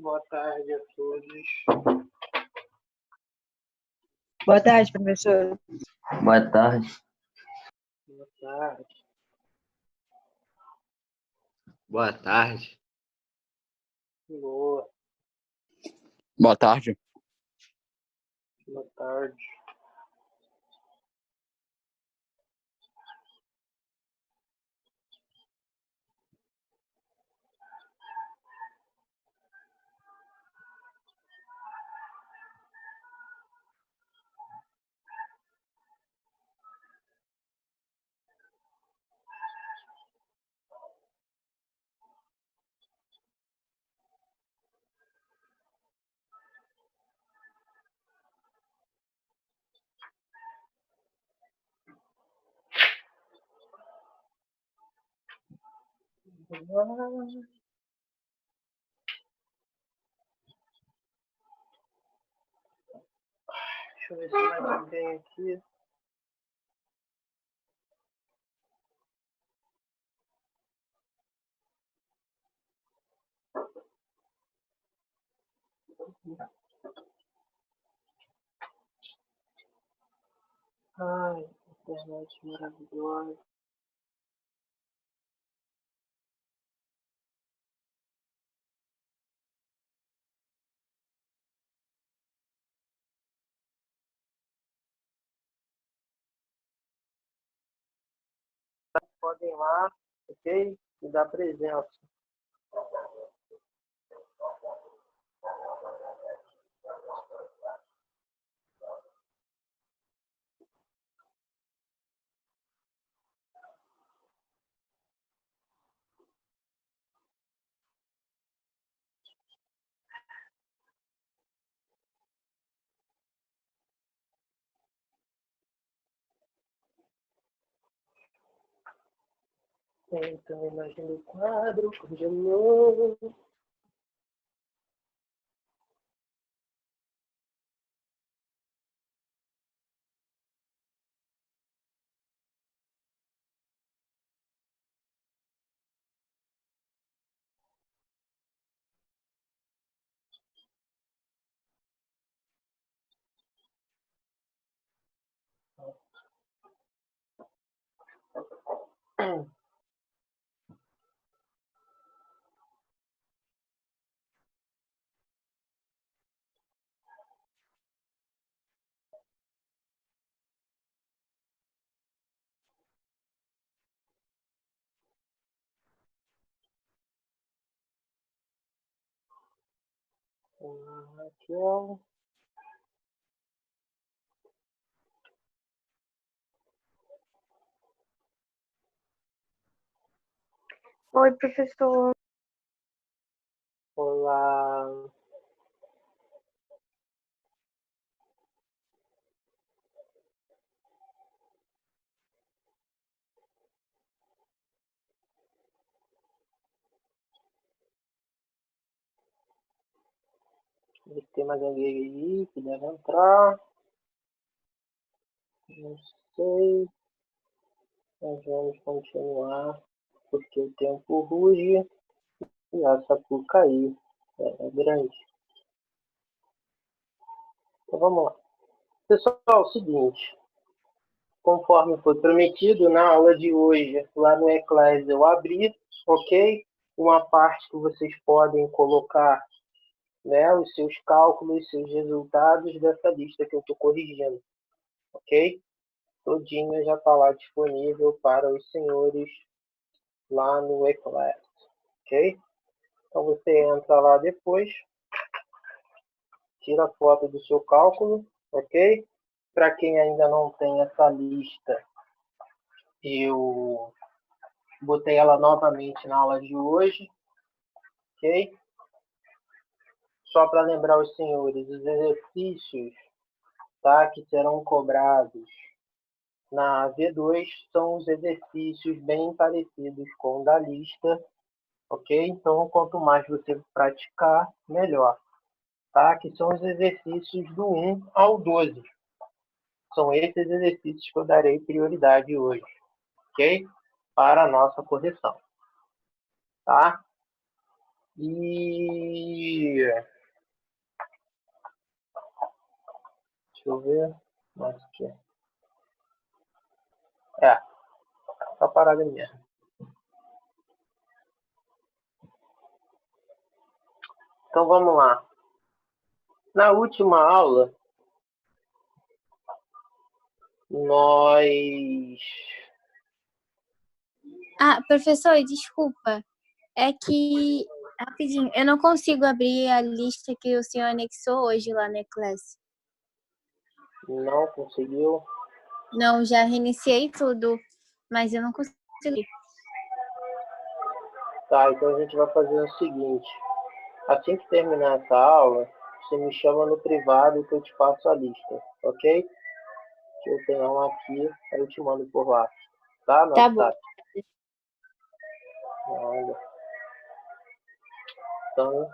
Boa tarde a todos. Boa tarde, professor. Boa tarde. Boa tarde. Boa tarde. Boa. Boa tarde. Boa tarde. Deixa eu ver se mais alguém aqui. Ai, internet maravilhosa. Podem ir lá, ok? E dar presença. Então, imagina o quadro, congelou. Raquel. Oi, professor. Olá. Ver se tem mais alguém aí que deve entrar. Não sei. Nós vamos continuar, porque o tempo ruge e a Sapu caiu. É grande. Então vamos lá. Pessoal, é o seguinte. Conforme foi prometido, na aula de hoje, lá no Eclass eu abri, ok? Uma parte que vocês podem colocar, né, os seus cálculos, seus resultados dessa lista que eu estou corrigindo, ok? Todinha já está lá disponível para os senhores lá no Eclass, ok? Então você entra lá depois, tira a foto do seu cálculo, ok? Para quem ainda não tem essa lista, eu botei ela novamente na aula de hoje, ok? Só para lembrar os senhores, os exercícios, tá, que serão cobrados na V2 são os exercícios bem parecidos com o da lista, ok? Então, quanto mais você praticar, melhor, tá? Que são os exercícios do 1 ao 12. São esses exercícios que eu darei prioridade hoje, ok? Para a nossa correção, tá? E deixa eu ver. Nossa, aqui. Só parada mesmo. Então vamos lá. Na última aula, nós... Professor, desculpa. É que, rapidinho, eu não consigo abrir a lista que o senhor anexou hoje lá na classe. Não conseguiu? Não, já reiniciei tudo, mas eu não consigo. Tá, então a gente vai fazer o seguinte. Assim que terminar essa aula, você me chama no privado que eu te passo a lista, ok? Que eu tenho uma aqui, aí eu te mando por lá. Tá? No Tá bom. WhatsApp. Olha. Então,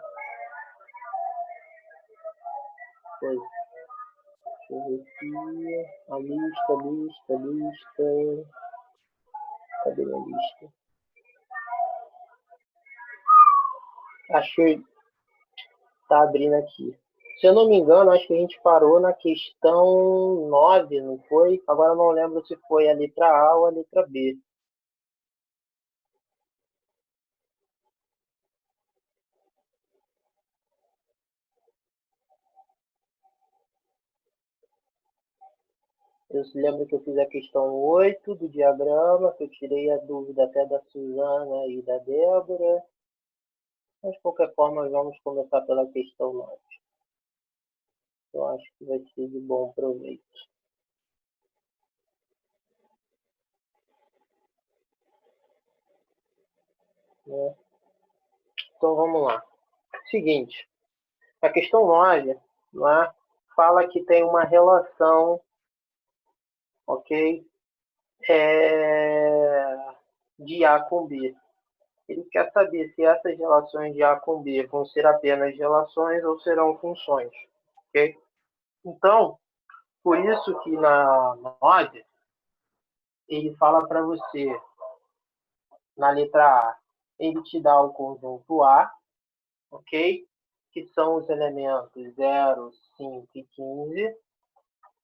coisa. Deixa eu ver aqui. A lista. Cadê minha lista? Achei. Tá abrindo aqui. Se eu não me engano, acho que a gente parou na questão 9, não foi? Agora eu não lembro se foi a letra A ou a letra B. Eu lembro que eu fiz a questão 8 do diagrama, que eu tirei a dúvida até da Suzana e da Débora. Mas, de qualquer forma, vamos começar pela questão 9. Eu acho que vai ser de bom proveito. Né? Então, vamos lá. Seguinte, a questão 9, né, fala que tem uma relação, ok? De A com B. Ele quer saber se essas relações de A com B vão ser apenas relações ou serão funções, ok? Então, por isso que na 9, ele fala para você, na letra A, ele te dá o conjunto A, ok? Que são os elementos 0, 5 e 15.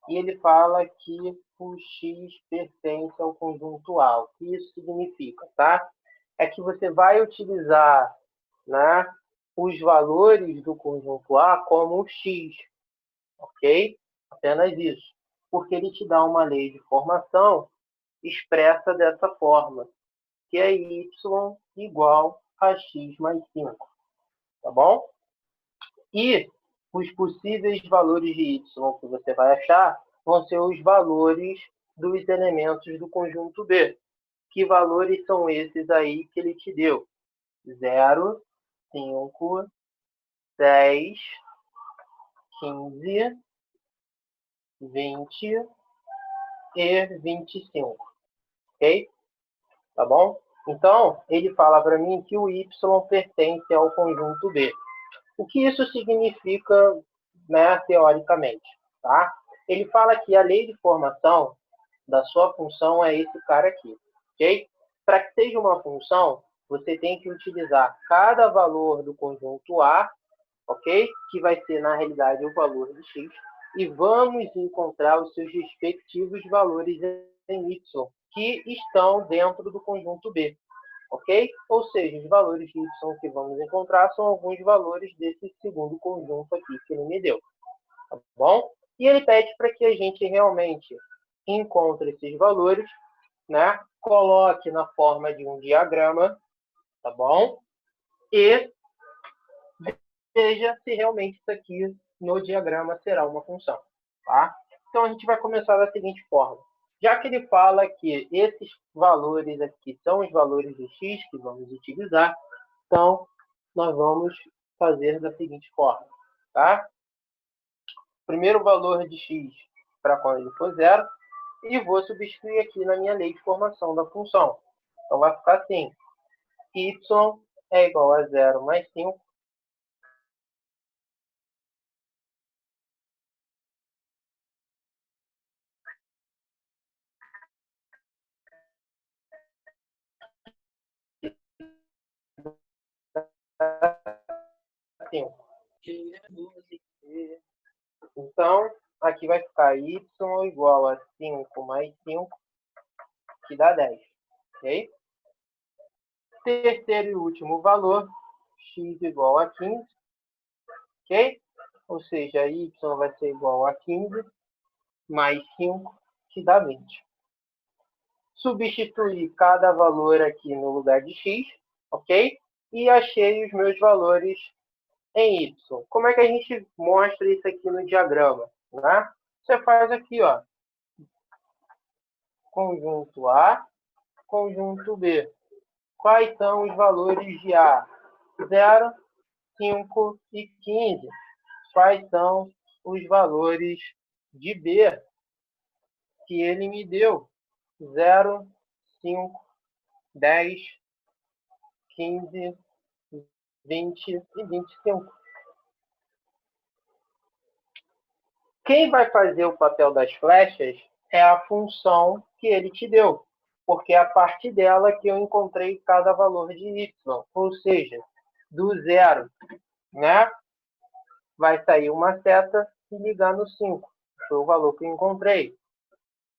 E ele fala que o X pertence ao conjunto A. O que isso significa, tá? É que você vai utilizar, né, os valores do conjunto A como X, ok? Apenas isso. Porque ele te dá uma lei de formação expressa dessa forma, que é y igual a x mais 5, tá bom? E os possíveis valores de y que você vai achar vão ser os valores dos elementos do conjunto B. Que valores são esses aí que ele te deu? 0, 5, 10, 15, 20 e 25. Ok? Tá bom? Então, ele fala para mim que o y pertence ao conjunto B. O que isso significa, né, teoricamente? Tá? Ele fala que a lei de formação da sua função é esse cara aqui. Ok? Para que seja uma função, você tem que utilizar cada valor do conjunto A, ok? Que vai ser, na realidade, o valor de x, e vamos encontrar os seus respectivos valores em y, que estão dentro do conjunto B, ok? Ou seja, os valores de y que vamos encontrar são alguns valores desse segundo conjunto aqui que ele me deu, tá bom? E ele pede para que a gente realmente encontre esses valores, né? Coloque na forma de um diagrama, tá bom? E veja se realmente isso aqui no diagrama será uma função, tá? Então, a gente vai começar da seguinte forma. Já que ele fala que esses valores aqui são os valores de x que vamos utilizar, então, nós vamos fazer da seguinte forma, tá? Primeiro valor de x para quando ele for zero, e vou substituir aqui na minha lei de formação da função. Então, vai ficar assim, y é igual a 0 mais 5, 5. Então, aqui vai ficar y igual a 5 mais 5, que dá 10. Ok? Terceiro e último valor, x igual a 15. Ok? Ou seja, y vai ser igual a 15 mais 5, que dá 20. Substituir cada valor aqui no lugar de x, ok? E achei os meus valores em y. Como é que a gente mostra isso aqui no diagrama? Né? Você faz aqui, ó, conjunto A, conjunto B. Quais são os valores de A? 0, 5 e 15. Quais são os valores de B que ele me deu? 0, 5, 10, 15, 20 e 25. Quem vai fazer o papel das flechas é a função que ele te deu, porque é a partir dela que eu encontrei cada valor de y. Ou seja, do 0, né, vai sair uma seta e ligar no 5. Foi o valor que eu encontrei.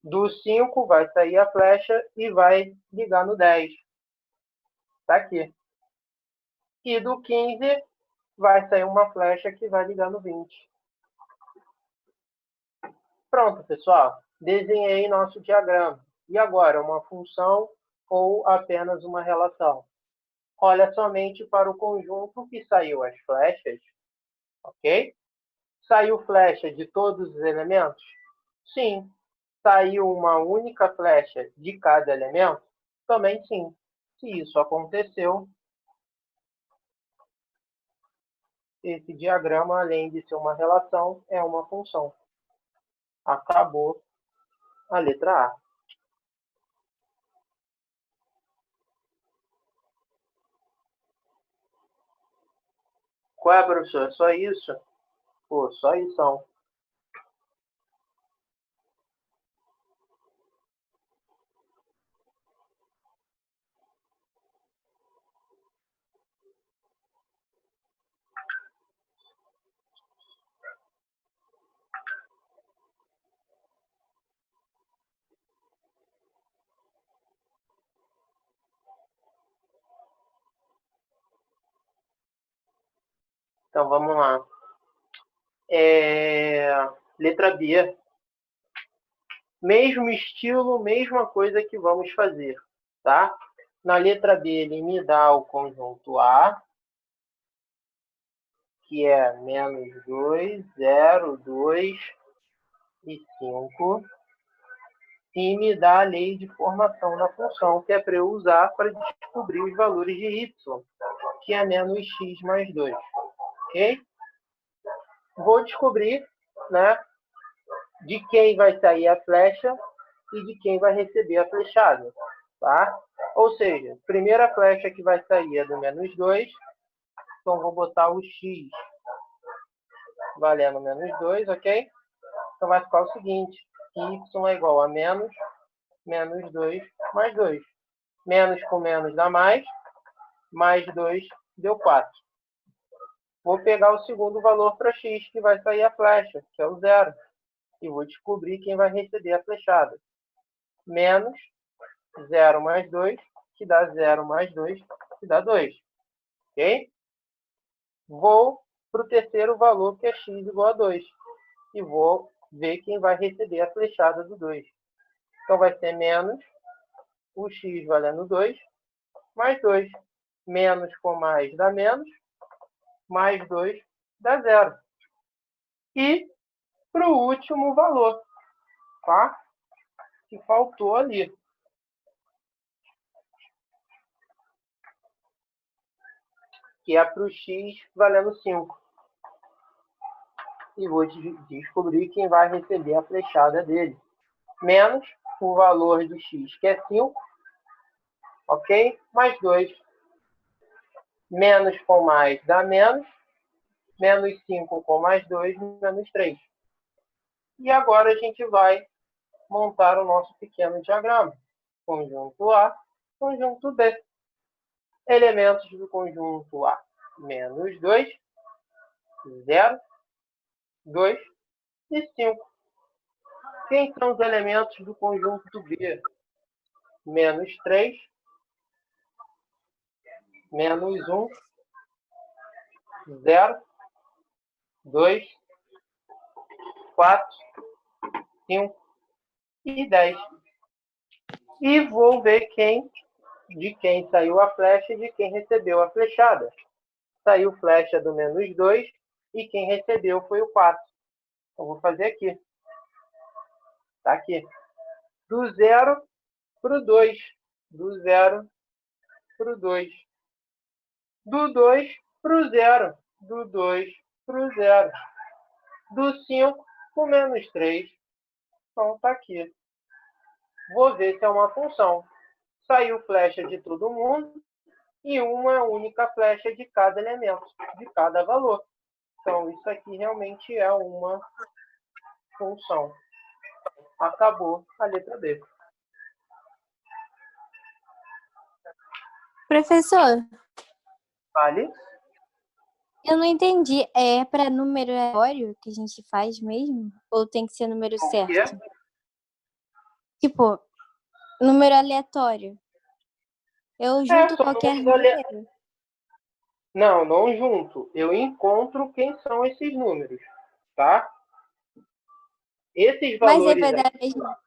Do 5 vai sair a flecha e vai ligar no 10. Está aqui. E do 15 vai sair uma flecha que vai ligar no 20. Pronto, pessoal. Desenhei nosso diagrama. E agora, uma função ou apenas uma relação? Olha somente para o conjunto que saiu as flechas. Ok? Saiu flecha de todos os elementos? Sim. Saiu uma única flecha de cada elemento? Também sim. Se isso aconteceu, esse diagrama, além de ser uma relação, é uma função. Acabou a letra A. Qual é, professor? Só isso? Pô, só isso. Então, vamos lá. Letra B. Mesmo estilo, mesma coisa que vamos fazer, tá? Na letra B, ele me dá o conjunto A, que é -2, 0, 2 e 5. E me dá a lei de formação da função, que é para eu usar para descobrir os valores de y, que é -x mais 2. Ok? Vou descobrir, né, de quem vai sair a flecha e de quem vai receber a flechada. Tá? Ou seja, primeira flecha que vai sair é do -2. Então, vou botar o x valendo -2, ok? Então, vai ficar o seguinte. Y é igual a -2 mais 2. Menos com menos dá mais 2 deu 4. Vou pegar o segundo valor para x, que vai sair a flecha, que é o 0. E vou descobrir quem vai receber a flechada. Menos 0 mais 2, que dá 0 mais 2, que dá 2. Ok? Vou para o terceiro valor, que é x igual a 2. E vou ver quem vai receber a flechada do 2. Então, vai ser menos o x valendo 2, mais 2. Menos com mais dá menos, mais 2 dá 0. E para o último valor, tá? Que faltou ali. Que é para o x valendo 5. E vou descobrir quem vai receber a flechada dele. Menos o valor do x, que é 5. Ok? Mais 2. Menos com mais dá menos. Menos 5 com mais 2, menos 3. E agora a gente vai montar o nosso pequeno diagrama. Conjunto A, conjunto B. Elementos do conjunto A. -2, 0, 2 e 5. Quem são os elementos do conjunto B? Menos 3, menos 1, 0, 2, 4, 5 e 10. E vou ver de quem saiu a flecha e de quem recebeu a flechada. Saiu flecha do menos 2 e quem recebeu foi o 4. Então, vou fazer aqui. Tá aqui. Do 0 para o 2. Do 0 para o 2. Do 2 para o 0. Do 2 para o 0. Do 5 para o menos 3. Então, tá aqui. Vou ver se é uma função. Saiu flecha de todo mundo e uma única flecha de cada elemento, de cada valor. Então, isso aqui realmente é uma função. Acabou a letra B. Professor, Vale? eu não entendi. É para número aleatório que a gente faz mesmo? Ou tem que ser número O quê? certo? Tipo, número aleatório. Eu junto são qualquer números número. Não junto. Eu encontro quem são esses números, tá? Esses Mas aí valores vai dar a aqui... mesma,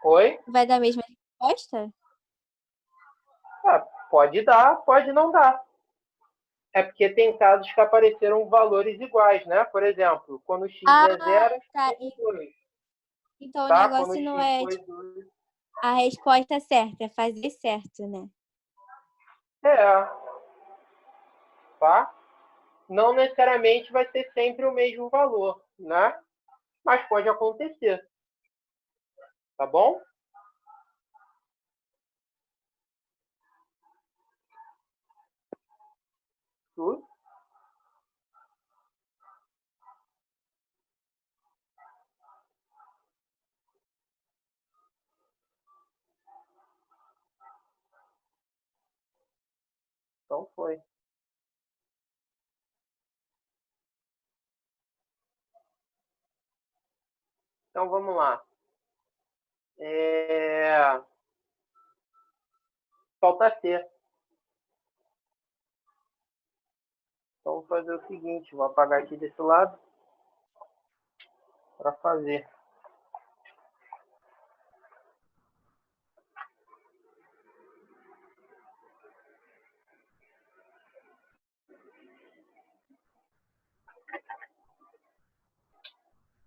Oi? vai dar a mesma resposta? Pode dar, pode não dar. É porque tem casos que apareceram valores iguais, né? Por exemplo, quando x é 0, tá. x é 2. Então o Tá? Quando negócio x não é foi tipo, 2. a resposta certa, é fazer certo, né? É. Tá? Não necessariamente vai ser sempre o mesmo valor, né? Mas pode acontecer. Tá bom? Tudo? Então foi. Então vamos lá. Falta C. Então vou fazer o seguinte, vou apagar aqui desse lado para fazer.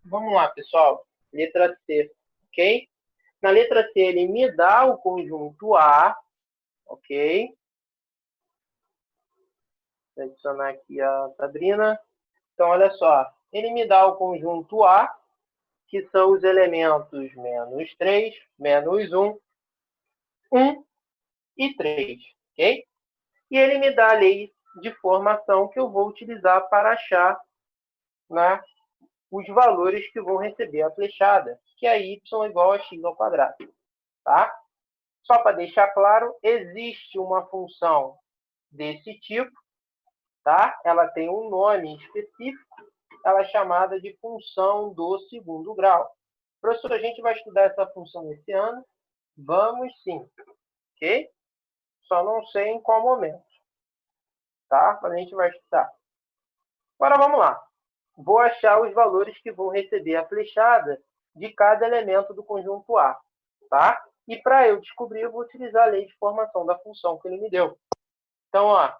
Vamos lá, pessoal. Letra C, ok? Na letra C, ele me dá o conjunto A, ok? Vou adicionar aqui a Sabrina. Então, olha só. Ele me dá o conjunto A, que são os elementos menos 3, menos 1, 1 e 3, ok? E ele me dá a lei de formação que eu vou utilizar para achar, né, os valores que vão receber a flechada, que é y igual a x ao quadrado. Tá? Só para deixar claro, existe uma função desse tipo, tá? Ela tem um nome específico, ela é chamada de função do segundo grau. Professor, a gente vai estudar essa função esse ano? Vamos sim, ok? Só não sei em qual momento, tá? Mas a gente vai estudar. Agora vamos lá. Vou achar os valores que vão receber a flechada de cada elemento do conjunto A, tá? E para eu descobrir, eu vou utilizar a lei de formação da função que ele me deu. Então, ó,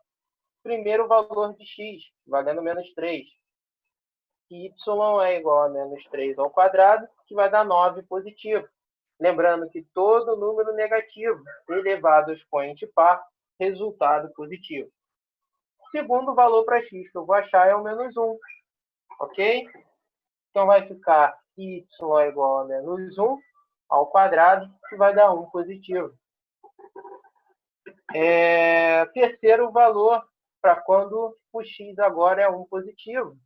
primeiro o valor de x, valendo menos 3. Y é igual a menos 3 ao quadrado, que vai dar 9 positivo. Lembrando que todo número negativo elevado ao expoente par, resultado positivo. Segundo valor para x que eu vou achar é o menos 1. Ok? Então, vai ficar y é igual a menos 1 ao quadrado, que vai dar 1 positivo. Terceiro valor para quando o x agora é 1 positivo.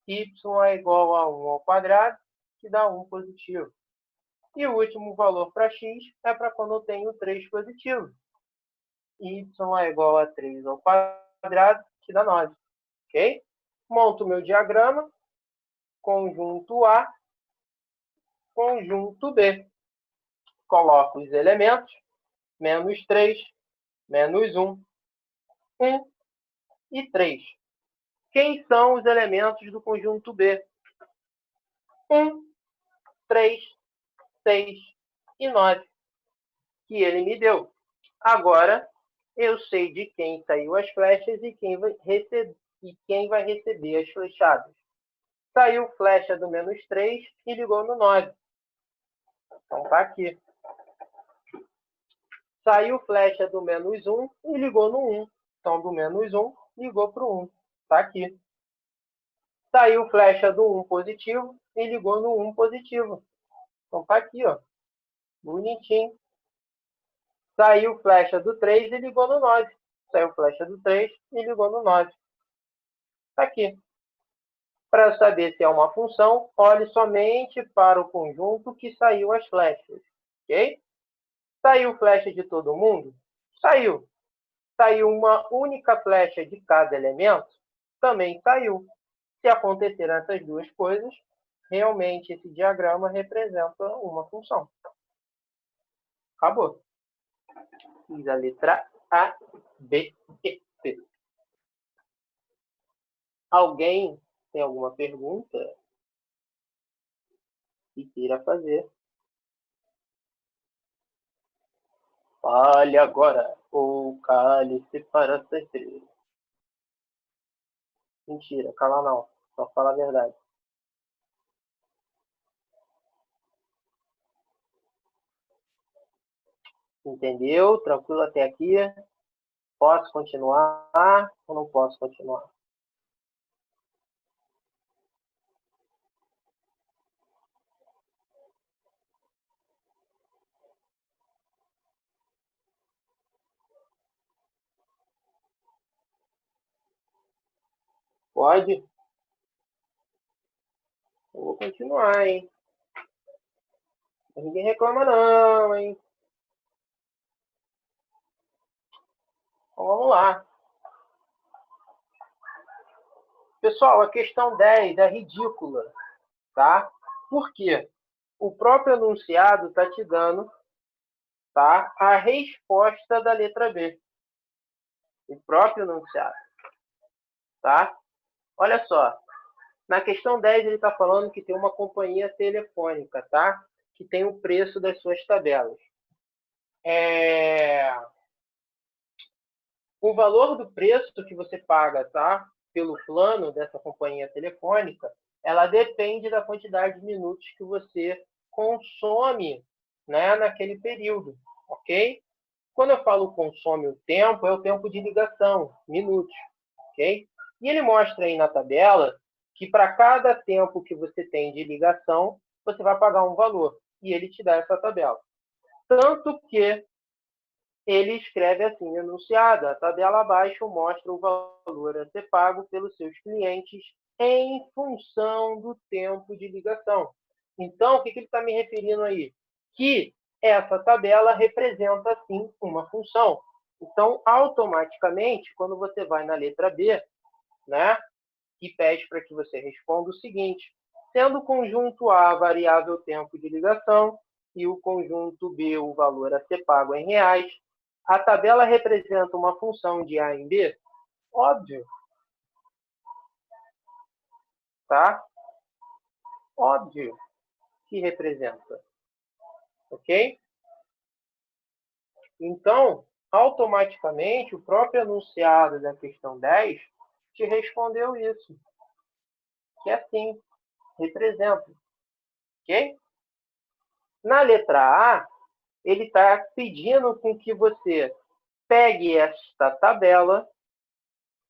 Y é igual a 1 ao quadrado, que dá 1 positivo. E o último valor para x é para quando eu tenho 3 positivo. Y é igual a 3 ao quadrado, que dá 9. Ok? Monto meu diagrama, conjunto A, conjunto B. Coloco os elementos, menos 3, menos 1, 1 e 3. Quem são os elementos do conjunto B? 1, 3, 6 e 9, que ele me deu. Agora, eu sei de quem saiu as flechas e quem vai receber as flechadas. Saiu flecha do menos 3 e ligou no 9. Então, está aqui. Saiu flecha do menos 1 e ligou no 1. Então, do menos 1, ligou para o 1. Está aqui. Saiu flecha do 1 positivo e ligou no 1 positivo. Então, está aqui, ó. Bonitinho. Saiu flecha do 3 e ligou no 9. Saiu flecha do 3 e ligou no 9. Está aqui. Para saber se é uma função, olhe somente para o conjunto que saiu as flechas. Ok? Saiu flecha de todo mundo? Saiu. Saiu uma única flecha de cada elemento? Também saiu. Se acontecerem essas duas coisas, realmente esse diagrama representa uma função. Acabou. Fiz a letra A, B e C. Alguém tem alguma pergunta que queira fazer? Fale agora, ou cale-se para sempre. Mentira, cala não. Só fala a verdade. Entendeu? Tranquilo até aqui? Posso continuar ou não posso continuar? Pode? Eu vou continuar, hein? Ninguém reclama não, hein? Então, vamos lá. Pessoal, a questão 10 é ridícula, tá? Por quê? O próprio enunciado está te dando, tá, a resposta da letra B. O próprio enunciado. Tá? Olha só. Na questão 10, ele está falando que tem uma companhia telefônica, tá? Que tem o preço das suas tabelas. O valor do preço que você paga, tá? Pelo plano dessa companhia telefônica, ela depende da quantidade de minutos que você consome, né, naquele período, ok? Quando eu falo consome o tempo, é o tempo de ligação, minutos, ok? E ele mostra aí na tabela que para cada tempo que você tem de ligação, você vai pagar um valor. E ele te dá essa tabela. Tanto que ele escreve assim, enunciado, a tabela abaixo mostra o valor a ser pago pelos seus clientes em função do tempo de ligação. Então, o que ele está me referindo aí? Que essa tabela representa, sim, uma função. Então, automaticamente, quando você vai na letra B, né, que pede para que você responda o seguinte: sendo o conjunto A a variável tempo de ligação e o conjunto B o valor a ser pago em reais, a tabela representa uma função de A em B? Óbvio. Tá? Óbvio que representa. Ok? Então, automaticamente, o próprio enunciado da questão 10 te respondeu isso. Que é sim, representa. Ok? Na letra A, ele está pedindo com que você pegue esta tabela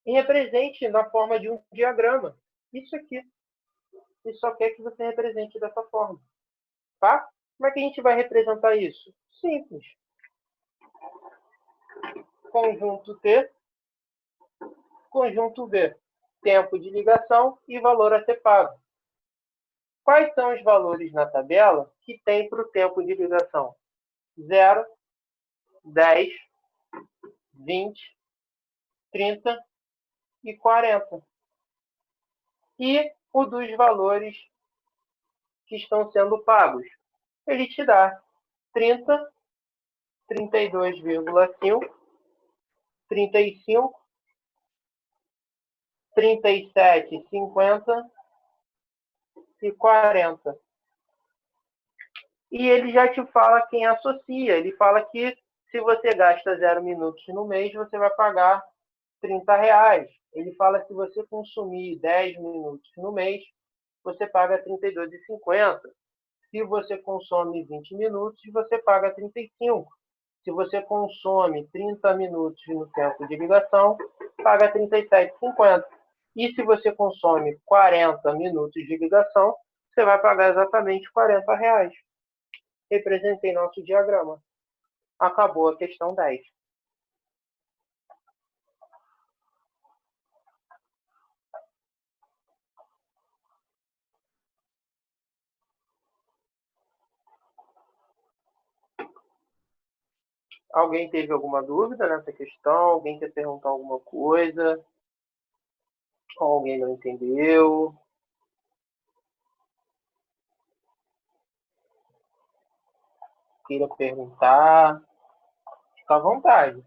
e represente na forma de um diagrama. Isso aqui. Ele só quer que você represente dessa forma. Tá? Como é que a gente vai representar isso? Simples. Conjunto T, conjunto B. Tempo de ligação e valor a ser pago. Quais são os valores na tabela que tem para o tempo de ligação? 0, 10, 20, 30 e 40. e o dos valores que estão sendo pagos. Ele te dá 30, 32,5, 35, 37,50 e 40. E ele já te fala quem associa. Ele fala que se você gasta 0 minutos no mês, você vai pagar R$30. Ele fala que se você consumir 10 minutos no mês, você paga R$32,50. Se você consome 20 minutos, você paga 35. Se você consome 30 minutos no tempo de ligação, paga 37,50. E se você consome 40 minutos de ligação, você vai pagar exatamente R$40. Representei nosso diagrama. Acabou a questão 10. Alguém teve alguma dúvida nessa questão? Alguém quer perguntar alguma coisa? Ou alguém não entendeu? Queira perguntar? Fica à vontade.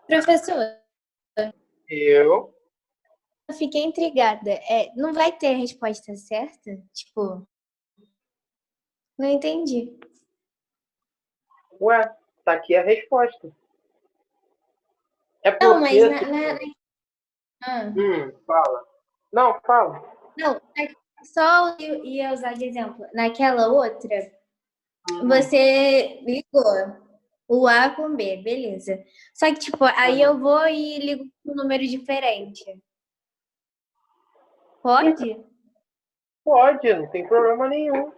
Professor, Eu? fiquei intrigada. Não vai ter a resposta certa? Tipo, não entendi. Ué, tá aqui a resposta. É porque... Não, mas fala. Não, fala. Não, só ia usar de exemplo. Naquela outra, você ligou o A com o B, beleza. Só que, tipo, aí eu vou e ligo com um número diferente. Pode? Pode, não tem problema nenhum.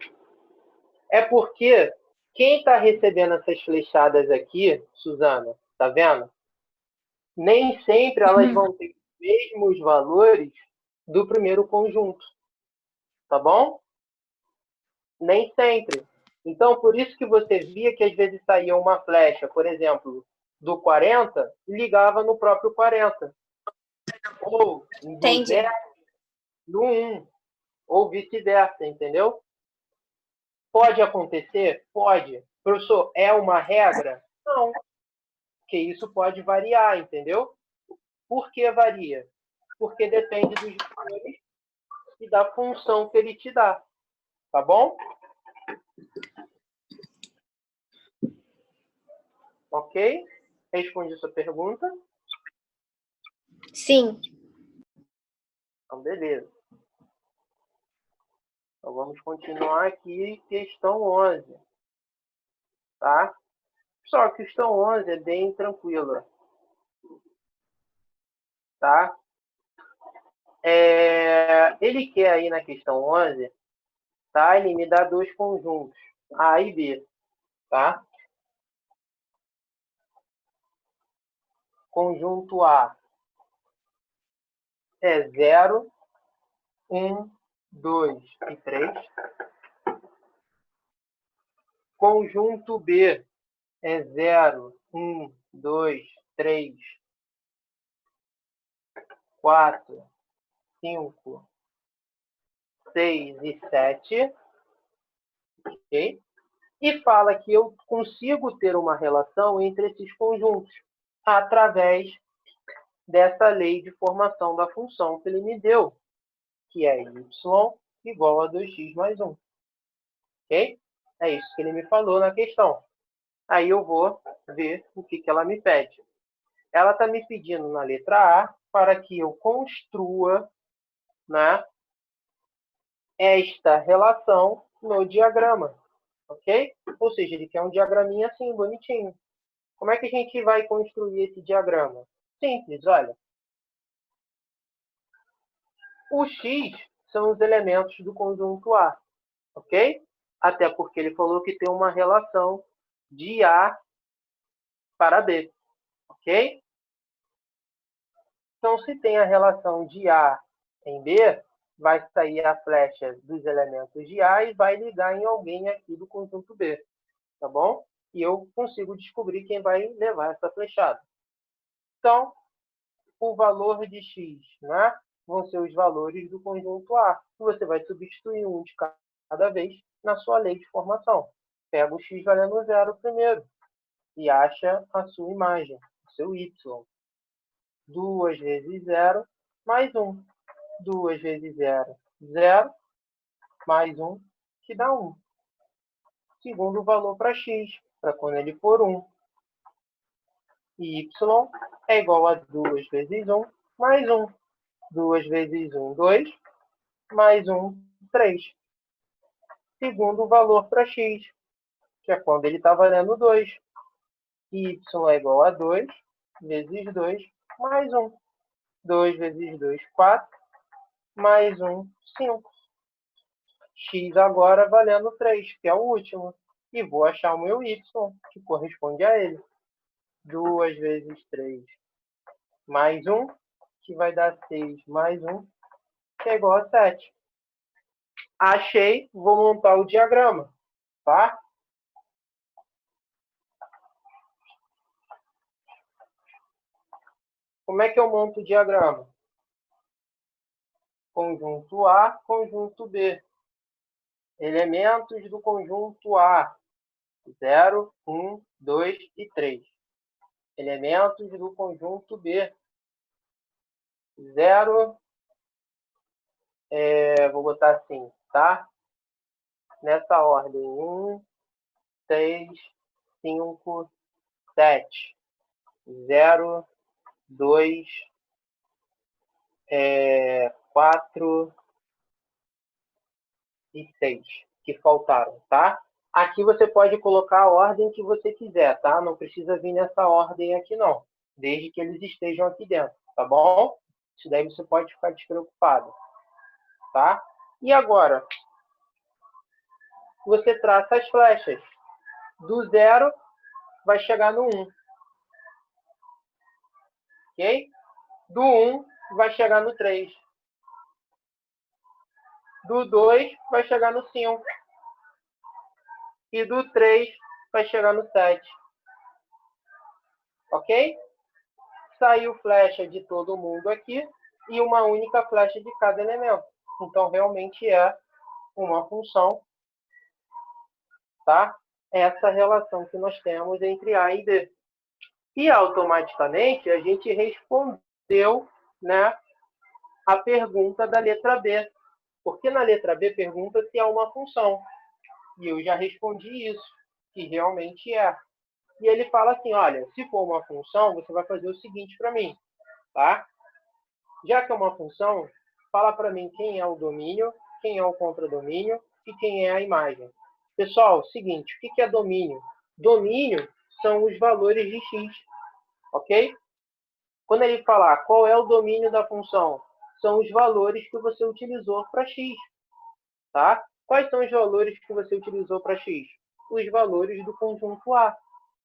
É porque quem está recebendo essas flechadas aqui, Suzana, tá vendo? Nem sempre elas vão ter os mesmos valores do primeiro conjunto. Tá bom? Nem sempre. Então, por isso que você via que às vezes saía uma flecha, por exemplo, do 40 e ligava no próprio 40. Ou do 0 no 1. Ou vice-versa, entendeu? Pode acontecer? Pode. Professor, é uma regra? Não. Porque isso pode variar, entendeu? Por que varia? Porque depende dos valores e da função que ele te dá. Tá bom? Ok? Respondi sua pergunta? Sim. Então, beleza. Então, vamos continuar aqui, questão 11. Tá? Só que questão 11 é bem tranquila. Tá? Ele quer aí na questão 11, tá? Ele me dá dois conjuntos, A e B. Tá? Conjunto A é 0, 1, 2 e 3. Conjunto B é 0, 1, 2, 3, 4, 5, 6 e 7. Ok? E fala que eu consigo ter uma relação entre esses conjuntos através dessa lei de formação da função que ele me deu, que é y igual a 2x mais 1. Ok? É isso que ele me falou na questão. Aí eu vou ver o que ela me pede. Ela está me pedindo na letra A para que eu construa, né, esta relação no diagrama. Ok? Ou seja, ele quer um diagraminha assim, bonitinho. Como é que a gente vai construir esse diagrama? Simples, olha. O X são os elementos do conjunto A, ok? Até porque ele falou que tem uma relação de A para B, ok? Então, se tem a relação de A em B, vai sair a flecha dos elementos de A e vai ligar em alguém aqui do conjunto B. tá bom? E eu consigo descobrir quem vai levar essa flechada. Então, o valor de x, né, vão ser os valores do conjunto A. Você vai substituir um de cada vez na sua lei de formação. Pega o x valendo 0 primeiro e acha a sua imagem, o seu y. 2 vezes 0 mais 1. 2 vezes 0, 0, mais 1, que dá 1. Segundo valor para x, para quando ele for 1. Y é igual a 2 vezes 1 mais 1. 2 vezes 1, 2, mais 1, 3. Segundo valor para x, que é quando ele está valendo 2. Y é igual a 2 vezes 2 mais 1. 2 vezes 2, 4, mais 1, 5. X agora valendo 3, que é o último. E vou achar o meu y, que corresponde a ele. 2 vezes 3 mais 1, que vai dar 6 mais 1, que é igual a 7. Achei, vou montar o diagrama, tá? Como é que eu monto o diagrama? Conjunto A, conjunto B. Elementos do conjunto A. 0, 1, 2 e 3. Elementos do conjunto B. 0, vou botar assim, tá? Nessa ordem. 1, 3, 5, 7. 0, 2, 4 e 6 que faltaram, tá? Aqui você pode colocar a ordem que você quiser, tá? Não precisa vir nessa ordem aqui, não. Desde que eles estejam aqui dentro, tá bom? Isso daí você pode ficar despreocupado, tá? E agora, você traça as flechas. Do 0 vai chegar no 1. Ok? Do 1 vai chegar no 3. Do 2 vai chegar no 5. E do 3 vai chegar no 7. Ok? Saiu flecha de todo mundo aqui e uma única flecha de cada elemento. Então, realmente é uma função, tá? Essa relação que nós temos entre A e B. E, automaticamente, a gente respondeu, né, a pergunta da letra B. Porque na letra B pergunta se é uma função. E eu já respondi isso, que realmente é. E ele fala assim, olha, se for uma função, você vai fazer o seguinte para mim, tá? Já que é uma função, fala para mim quem é o domínio, quem é o contradomínio e quem é a imagem. Pessoal, seguinte, o que é domínio? Domínio são os valores de x, ok? Quando ele falar qual é o domínio da função, são os valores que você utilizou para x, tá? Quais são os valores que você utilizou para x? Os valores do conjunto A.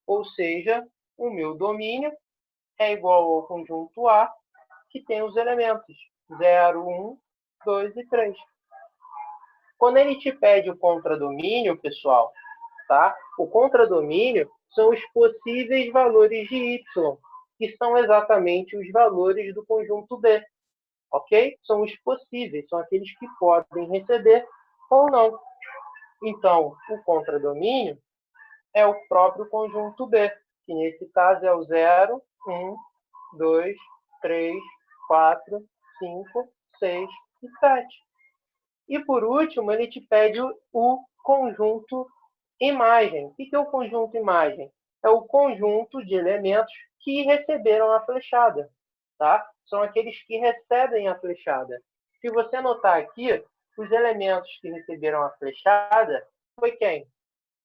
Ou seja, o meu domínio é igual ao conjunto A, que tem os elementos 0, 1, 2 e 3. Quando ele te pede o contradomínio, pessoal, tá? O contradomínio são os possíveis valores de y, que são exatamente os valores do conjunto B. Ok? São os possíveis, são aqueles que podem receber ou não. Então, o contradomínio é o próprio conjunto B, que nesse caso é o 0, 1, 2, 3, 4, 5, 6 e 7. E, por último, ele te pede o conjunto imagem. O que é o conjunto imagem? É o conjunto de elementos que receberam a flechada. Tá? São aqueles que recebem a flechada. Se você notar aqui, os elementos que receberam a flechada foi quem?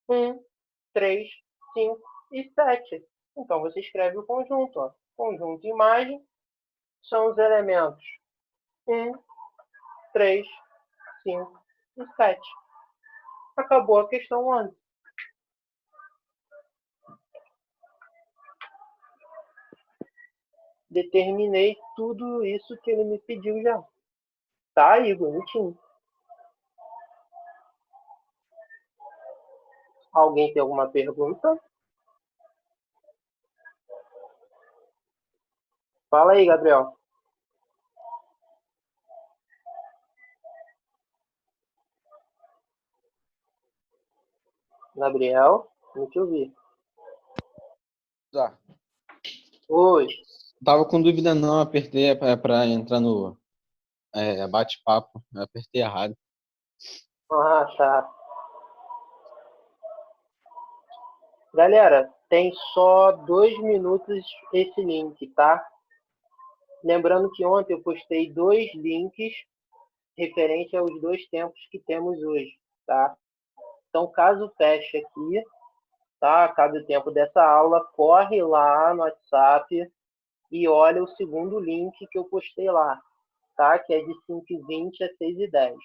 1, 3, 5 e 7. Então, você escreve o conjunto. Ó. Conjunto imagem são os elementos 1, 3, 5 e 7. Acabou a questão 11. Determinei tudo isso que ele me pediu já. Tá aí, bonitinho. Alguém tem alguma pergunta? Fala aí, Gabriel. Gabriel, não te ouvi. Tá. Oi. Tava com dúvida não, apertei para entrar no bate-papo, apertei errado. Ah, tá. Galera, tem só 2 minutos esse link, tá? Lembrando que ontem eu postei 2 links referente aos 2 tempos que temos hoje, tá? Então, caso feche aqui, tá? Acabe o tempo dessa aula, corre lá no WhatsApp e olha o segundo link que eu postei lá, tá? Que é de 5h20 a 6h10.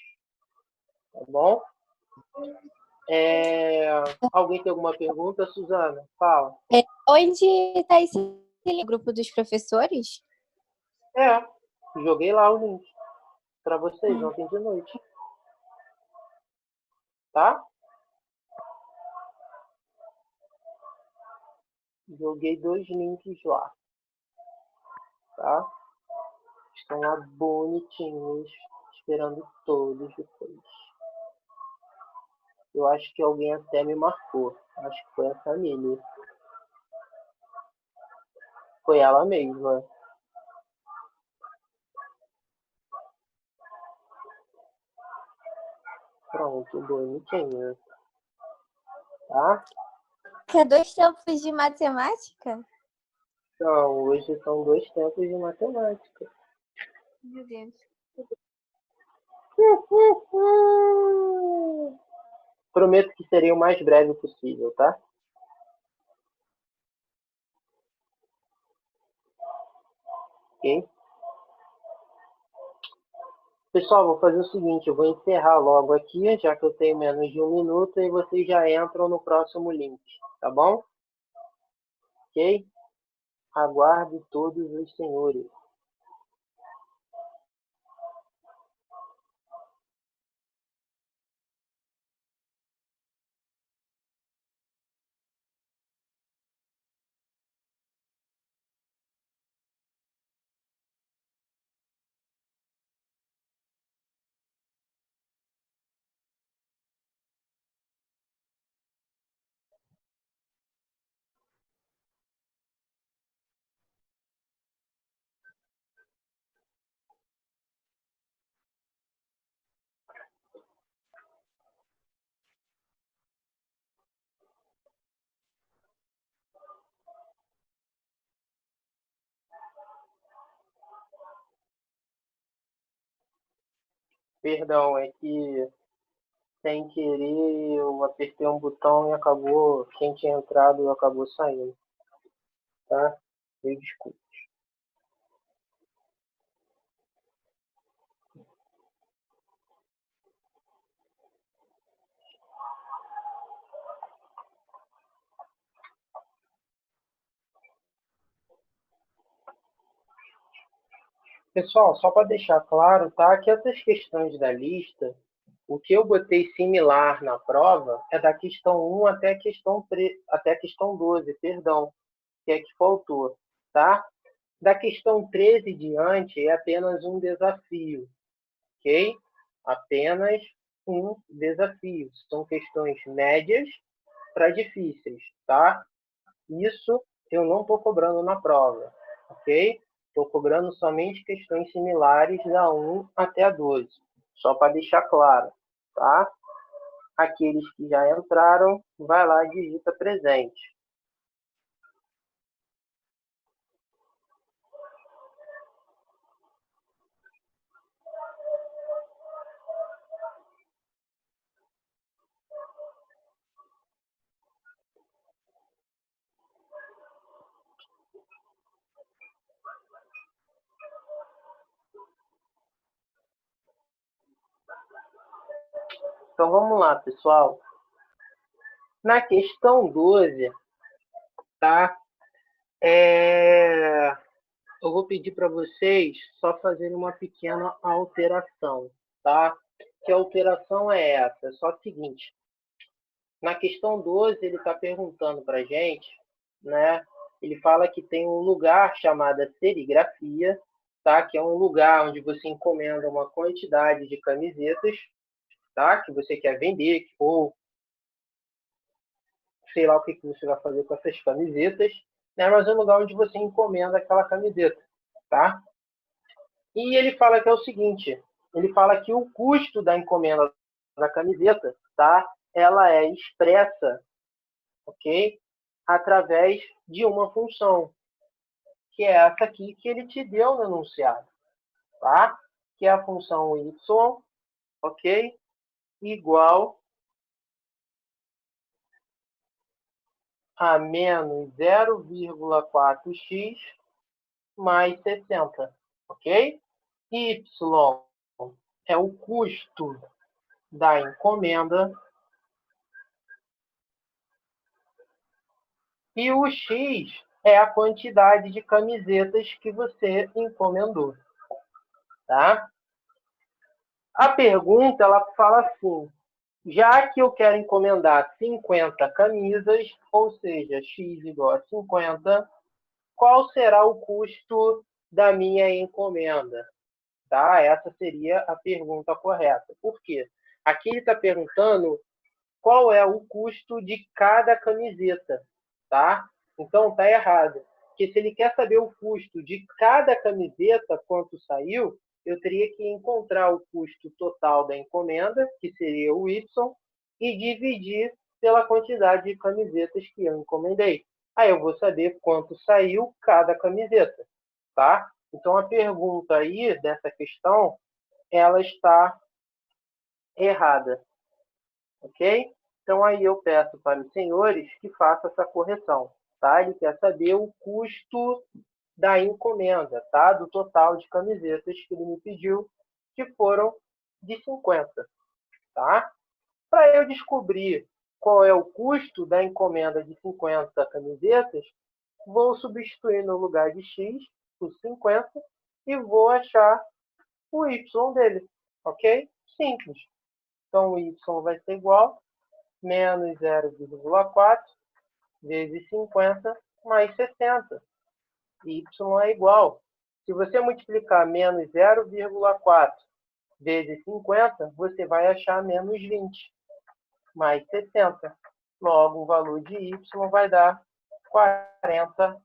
Tá bom? Alguém tem alguma pergunta, Suzana? Fala. Onde está esse grupo dos professores? Joguei lá o link para vocês ontem de noite. Tá? Joguei 2 links lá. Tá? Estão lá bonitinhos, esperando todos depois. Eu acho que alguém até me marcou. Acho que foi a família. Foi ela mesma. Pronto, bonitinho. Tá? Que é 2 tempos de matemática? Então, hoje são 2 tempos de matemática. Meu Deus. Prometo que seria o mais breve possível, tá? Ok? Pessoal, vou fazer o seguinte, eu vou encerrar logo aqui, já que eu tenho menos de 1 minuto, e vocês já entram no próximo link, tá bom? Ok? Aguardo todos os senhores. Perdão, é que sem querer eu apertei um botão e acabou, quem tinha entrado acabou saindo, tá? Eu desculpo. Pessoal, só para deixar claro, tá? Que essas questões da lista, o que eu botei similar na prova é da questão 1 até a questão 12, perdão, que é que faltou, tá? Da questão 13 diante é apenas um desafio, ok? Apenas um desafio. São questões médias para difíceis, tá? Isso eu não estou cobrando na prova, ok? Estou cobrando somente questões similares da 1 até a 12, só para deixar claro, tá? Aqueles que já entraram, vai lá e digita presente. Então vamos lá, pessoal. Na questão 12, tá? Eu vou pedir para vocês só fazerem uma pequena alteração, tá? Que alteração é essa? É só o seguinte. Na questão 12, ele está perguntando para a gente, né? Ele fala que tem um lugar chamado serigrafia, tá? Que é um lugar onde você encomenda uma quantidade de camisetas, tá? Que você quer vender, ou sei lá o que você vai fazer com essas camisetas, né? Mas é um lugar onde você encomenda aquela camiseta, tá? E ele fala que é o seguinte, ele fala que o custo da encomenda da camiseta, tá? Ela é expressa, ok? Através de uma função, que é essa aqui que ele te deu no enunciado, tá? Que é a função y, ok? Igual a menos 0,4x mais 60, ok? Y é o custo da encomenda e o x é a quantidade de camisetas que você encomendou, tá? A pergunta, ela fala assim, já que eu quero encomendar 50 camisas, ou seja, x igual a 50, qual será o custo da minha encomenda? Tá? Essa seria a pergunta correta. Por quê? Aqui ele está perguntando qual é o custo de cada camiseta, tá? Então tá errado. Porque se ele quer saber o custo de cada camiseta, quanto saiu, eu teria que encontrar o custo total da encomenda, que seria o Y, e dividir pela quantidade de camisetas que eu encomendei. Aí eu vou saber quanto saiu cada camiseta, tá? Então a pergunta aí dessa questão, ela está errada, ok? Então, aí eu peço para os senhores que façam essa correção, tá? Ele quer saber o custo da encomenda, tá? Do total de camisetas que ele me pediu, que foram de 50, tá? Para eu descobrir qual é o custo da encomenda de 50 camisetas, vou substituir no lugar de x por 50 e vou achar o y dele, ok? Simples. Então, o y vai ser igual menos 0,4 vezes 50 mais 60. Y é igual. Se você multiplicar menos 0,4 vezes 50, você vai achar menos 20 mais 60. Logo, o valor de Y vai dar R$ 40,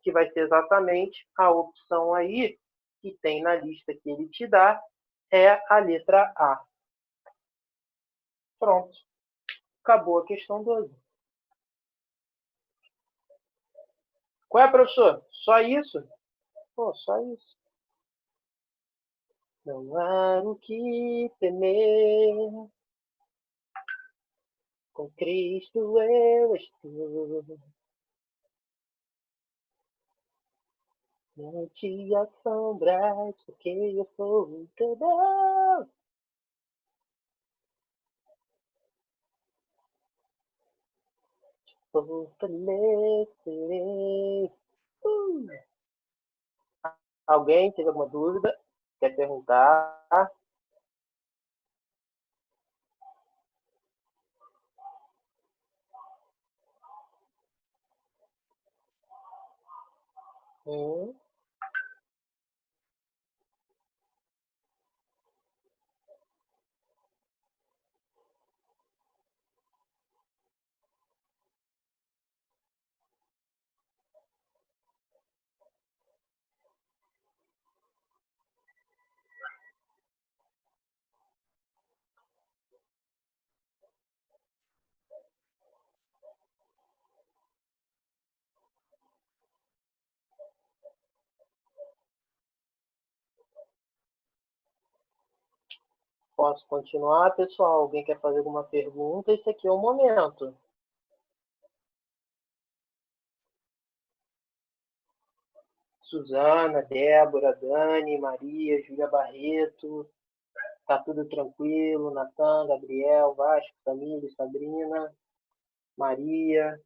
que vai ser exatamente a opção aí que tem na lista que ele te dá, é a letra A. Pronto. Acabou a questão 12. Qual é, professor? Só isso? Pô, só isso. Não há o que temer. Com Cristo eu estou. Não te assombras, porque eu sou teu Deus. Fortalecerei. Alguém teve alguma dúvida? Quer perguntar? Hum. Posso continuar, pessoal? Alguém quer fazer alguma pergunta? Esse aqui é o momento. Suzana, Débora, Dani, Maria, Júlia Barreto. Tá tudo tranquilo? Natan, Gabriel, Vasco, Tamires, Sabrina, Maria.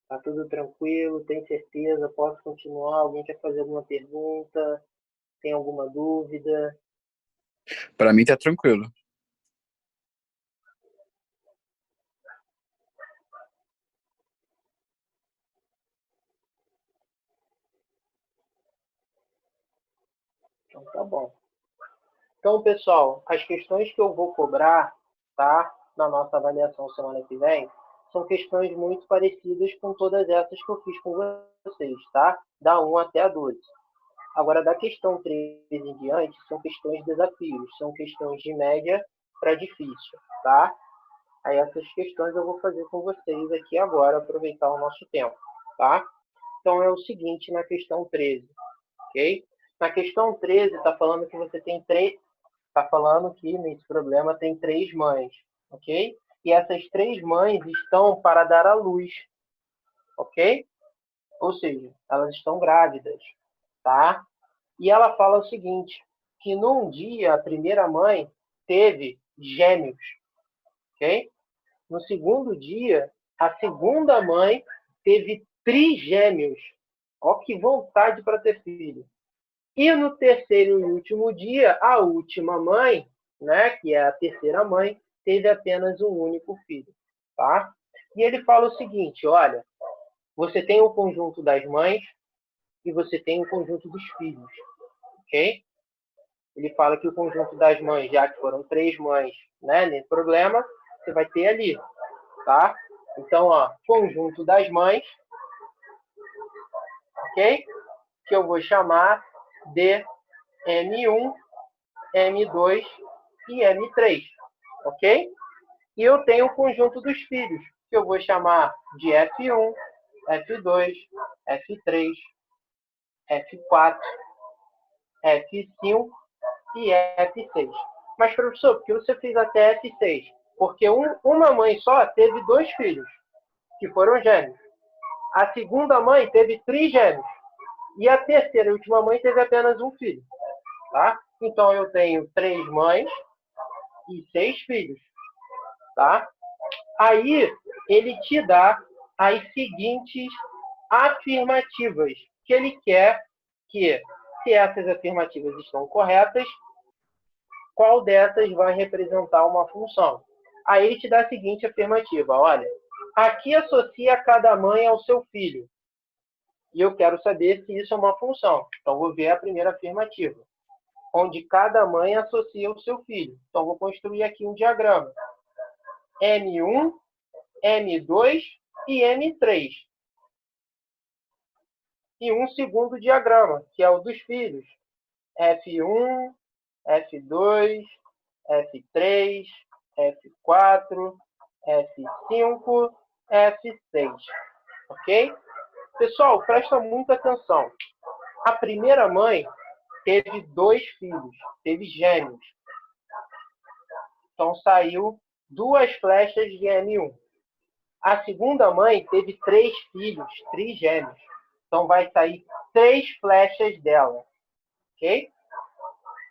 Tá tudo tranquilo? Tem certeza? Posso continuar? Alguém quer fazer alguma pergunta? Tem alguma dúvida? Para mim tá tranquilo. Tá bom. Então, pessoal, as questões que eu vou cobrar, tá, na nossa avaliação semana que vem, são questões muito parecidas com todas essas que eu fiz com vocês, tá? Da 1 até a 12. Agora, da questão 13 em diante, são questões de desafios, são questões de média para difícil, tá? Aí essas questões eu vou fazer com vocês aqui agora, aproveitar o nosso tempo, tá? Então, é o seguinte na questão 13, ok? Na questão 13, está falando que você tem está falando que nesse problema tem 3 mães, ok? E essas 3 mães estão para dar à luz, ok? Ou seja, elas estão grávidas, tá? E ela fala o seguinte, que num dia a primeira mãe teve gêmeos, ok? No segundo dia, a segunda mãe teve trigêmeos. Ó, que vontade para ter filho. E no terceiro e último dia, a última mãe, né, que é a terceira mãe, teve apenas um único filho, tá? E ele fala o seguinte, olha, você tem o conjunto das mães e você tem o conjunto dos filhos, ok? Ele fala que o conjunto das mães, já que foram 3 mães, né, nesse problema, você vai ter ali, tá? Então, ó, conjunto das mães, ok? Que eu vou chamar de M1, M2 e M3, ok? E eu tenho o conjunto dos filhos, que eu vou chamar de F1, F2, F3, F4, F5 e F6. Mas, professor, por que você fez até F6? Porque uma mãe só teve 2 filhos, que foram gêmeos. A segunda mãe teve trigêmeos. E a terceira e última mãe teve apenas um filho. Tá? Então, eu tenho 3 mães e 6 filhos. Tá? Aí, ele te dá as seguintes afirmativas, que ele quer que, se essas afirmativas estão corretas, qual dessas vai representar uma função. Aí ele te dá a seguinte afirmativa, olha, aqui associa cada mãe ao seu filho. E eu quero saber se isso é uma função. Então, vou ver a primeira afirmativa, onde cada mãe associa o seu filho. Então, vou construir aqui um diagrama. M1, M2 e M3. E um segundo diagrama, que é o dos filhos. F1, F2, F3, F4, F5, F6. Ok? Pessoal, presta muita atenção. A primeira mãe teve 2 filhos, teve gêmeos. Então, saiu 2 flechas de M1. A segunda mãe teve 3 filhos, trigêmeos. Então, vai sair 3 flechas dela. Ok?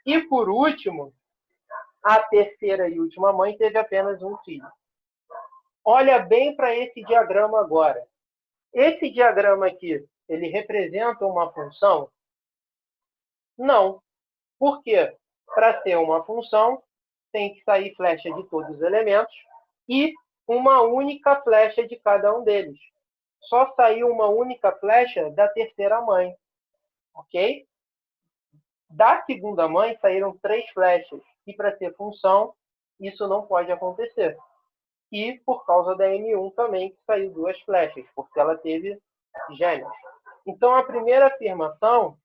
E, por último, a terceira e última mãe teve apenas um filho. Olha bem para esse diagrama agora. Esse diagrama aqui, ele representa uma função? Não. Por quê? Para ser uma função, tem que sair flecha de todos os elementos e uma única flecha de cada um deles. Só saiu uma única flecha da terceira mãe. Ok? Da segunda mãe saíram 3 flechas. E para ser função, isso não pode acontecer. E por causa da M1 também, que saiu 2 flechas, porque ela teve gêmeos. Então, a primeira afirmação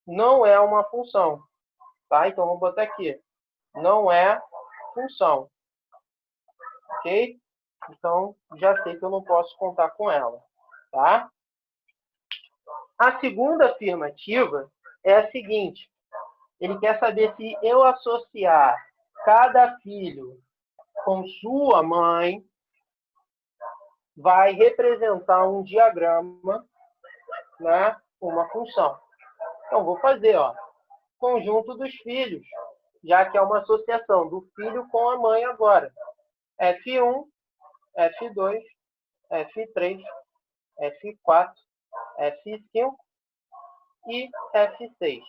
não é uma função. Tá? Então, vamos botar aqui. Não é função. Ok? Então, já sei que eu não posso contar com ela. Tá? A segunda afirmativa é a seguinte. Ele quer saber se eu associar cada filho com sua mãe, vai representar um diagrama, né, uma função. Então, vou fazer, ó, conjunto dos filhos, já que é uma associação do filho com a mãe agora. F1, F2, F3, F4, F5 e F6.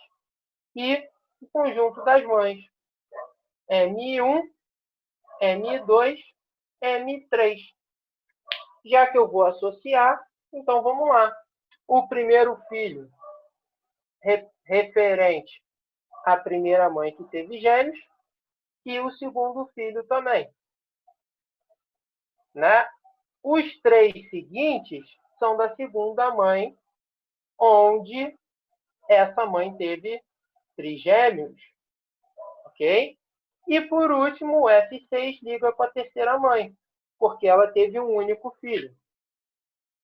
E o conjunto das mães. M1, M2, M3. Já que eu vou associar, então vamos lá. O primeiro filho, referente a primeira mãe que teve gêmeos e o segundo filho também. Né? Os 3 seguintes são da segunda mãe, onde essa mãe teve trigêmeos. Ok? E, por último, o F6 liga com a terceira mãe, porque ela teve um único filho.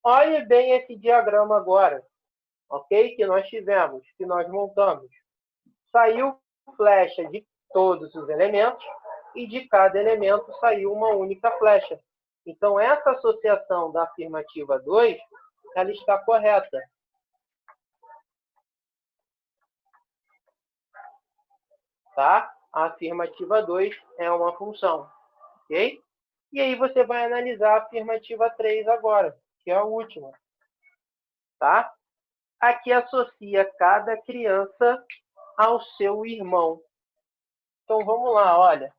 Olhe bem esse diagrama agora, ok? Que nós tivemos, que nós montamos. Saiu flecha de todos os elementos e de cada elemento saiu uma única flecha. Então, essa associação da afirmativa 2, ela está correta. Tá? A afirmativa 2 é uma função. Ok? E aí você vai analisar a afirmativa 3 agora, que é a última. Tá? Aqui associa cada criança ao seu irmão. Então, vamos lá, olha.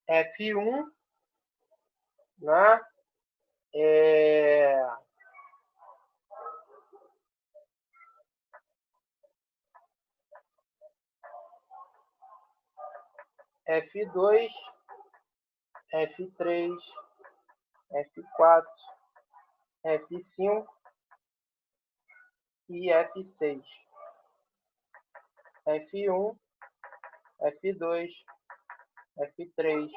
F1, né? F2, F3, F4, F5 e F6. F1, F2, F3,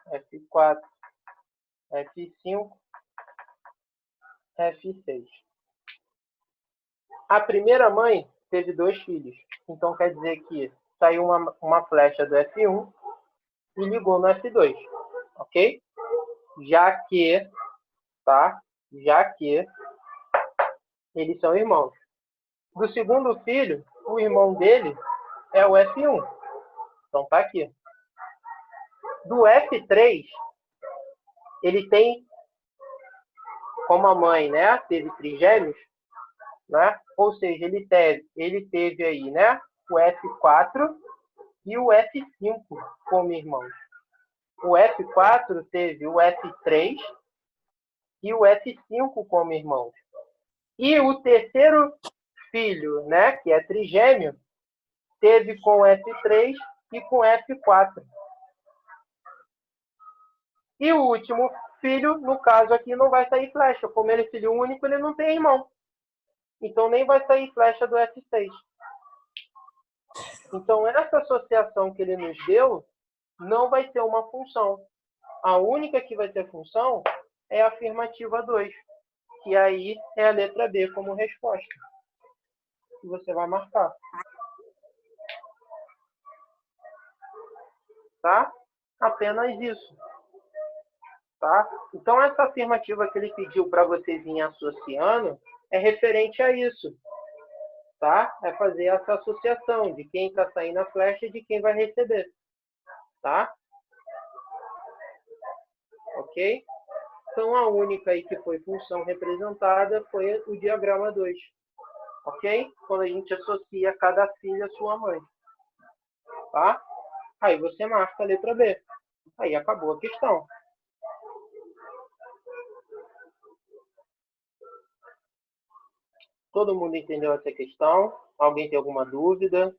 F4, F5, F6. A primeira mãe teve 2 filhos. Então, quer dizer que saiu uma flecha do F1 e ligou no F2. Ok? Já que eles são irmãos. Do segundo filho, o irmão dele é o F1. Então, tá aqui. Do F3, ele tem, como a mãe, né, teve trigêmeos, né? Ou seja, ele teve aí, né, o F4 e o F5 como irmãos. O F4 teve o F3 e o F5 como irmãos. E o terceiro filho, né, que é trigêmeo, teve com F3 e com F4. E o último filho, no caso aqui, não vai sair flecha. Como ele é filho único, ele não tem irmão. Então, nem vai sair flecha do F6. Então, essa associação que ele nos deu não vai ter uma função. A única que vai ter função é a afirmativa 2, que aí é a letra B como resposta. Que você vai marcar. Tá? Apenas isso. Tá? Então, essa afirmativa que ele pediu para vocês irem associando é referente a isso. Tá? É fazer essa associação de quem está saindo a flecha e de quem vai receber. Tá? Ok? Então, a única aí que foi função representada foi o diagrama 2. Ok? Quando a gente associa cada filho à sua mãe. Tá? Aí você marca a letra B. Aí acabou a questão. Todo mundo entendeu essa questão? Alguém tem alguma dúvida?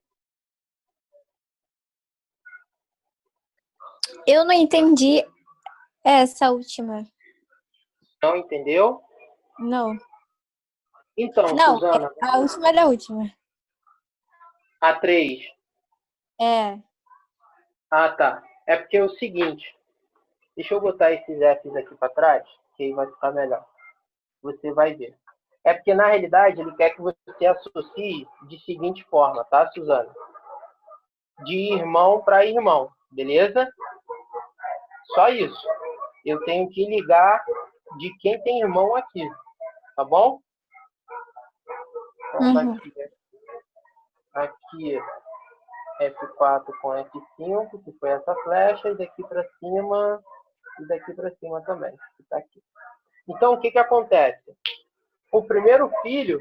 Eu não entendi essa última. Não entendeu? Não. Então, Não, Suzana, a última da última. a 3. É. Ah, tá. É porque é o seguinte. Deixa eu botar esses Fs aqui para trás, que aí vai ficar melhor. Você vai ver. É porque, na realidade, ele quer que você associe de seguinte forma, tá, Suzana? De irmão para irmão, beleza? Só isso. Eu tenho que ligar de quem tem irmão aqui, tá bom? Então, aqui F4 com F5, que foi essa flecha, e daqui para cima, e daqui para cima também, que tá aqui. Então, o que que acontece? O primeiro filho,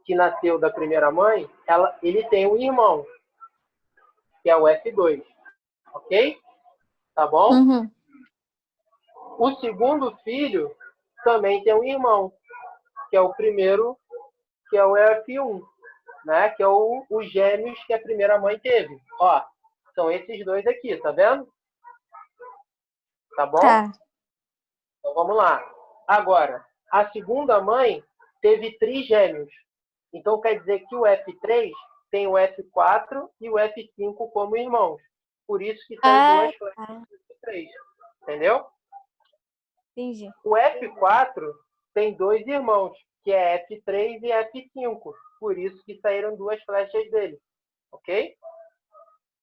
que nasceu da primeira mãe, ele tem um irmão, que é o F2, ok? Tá bom? O segundo filho também tem um irmão, que é o primeiro, que é o F1, né? Que é os gêmeos que a primeira mãe teve. Ó, são esses dois aqui, tá vendo? Tá bom? Tá. Então vamos lá. Agora, a segunda mãe teve trigêmeos. Então quer dizer que o F3 tem o F4 e o F5 como irmãos. Por isso que tem duas flechas do F3. Entendeu? Entendi. O F4 tem dois irmãos, que é F3 e F5. Por isso que saíram duas flechas dele. Ok?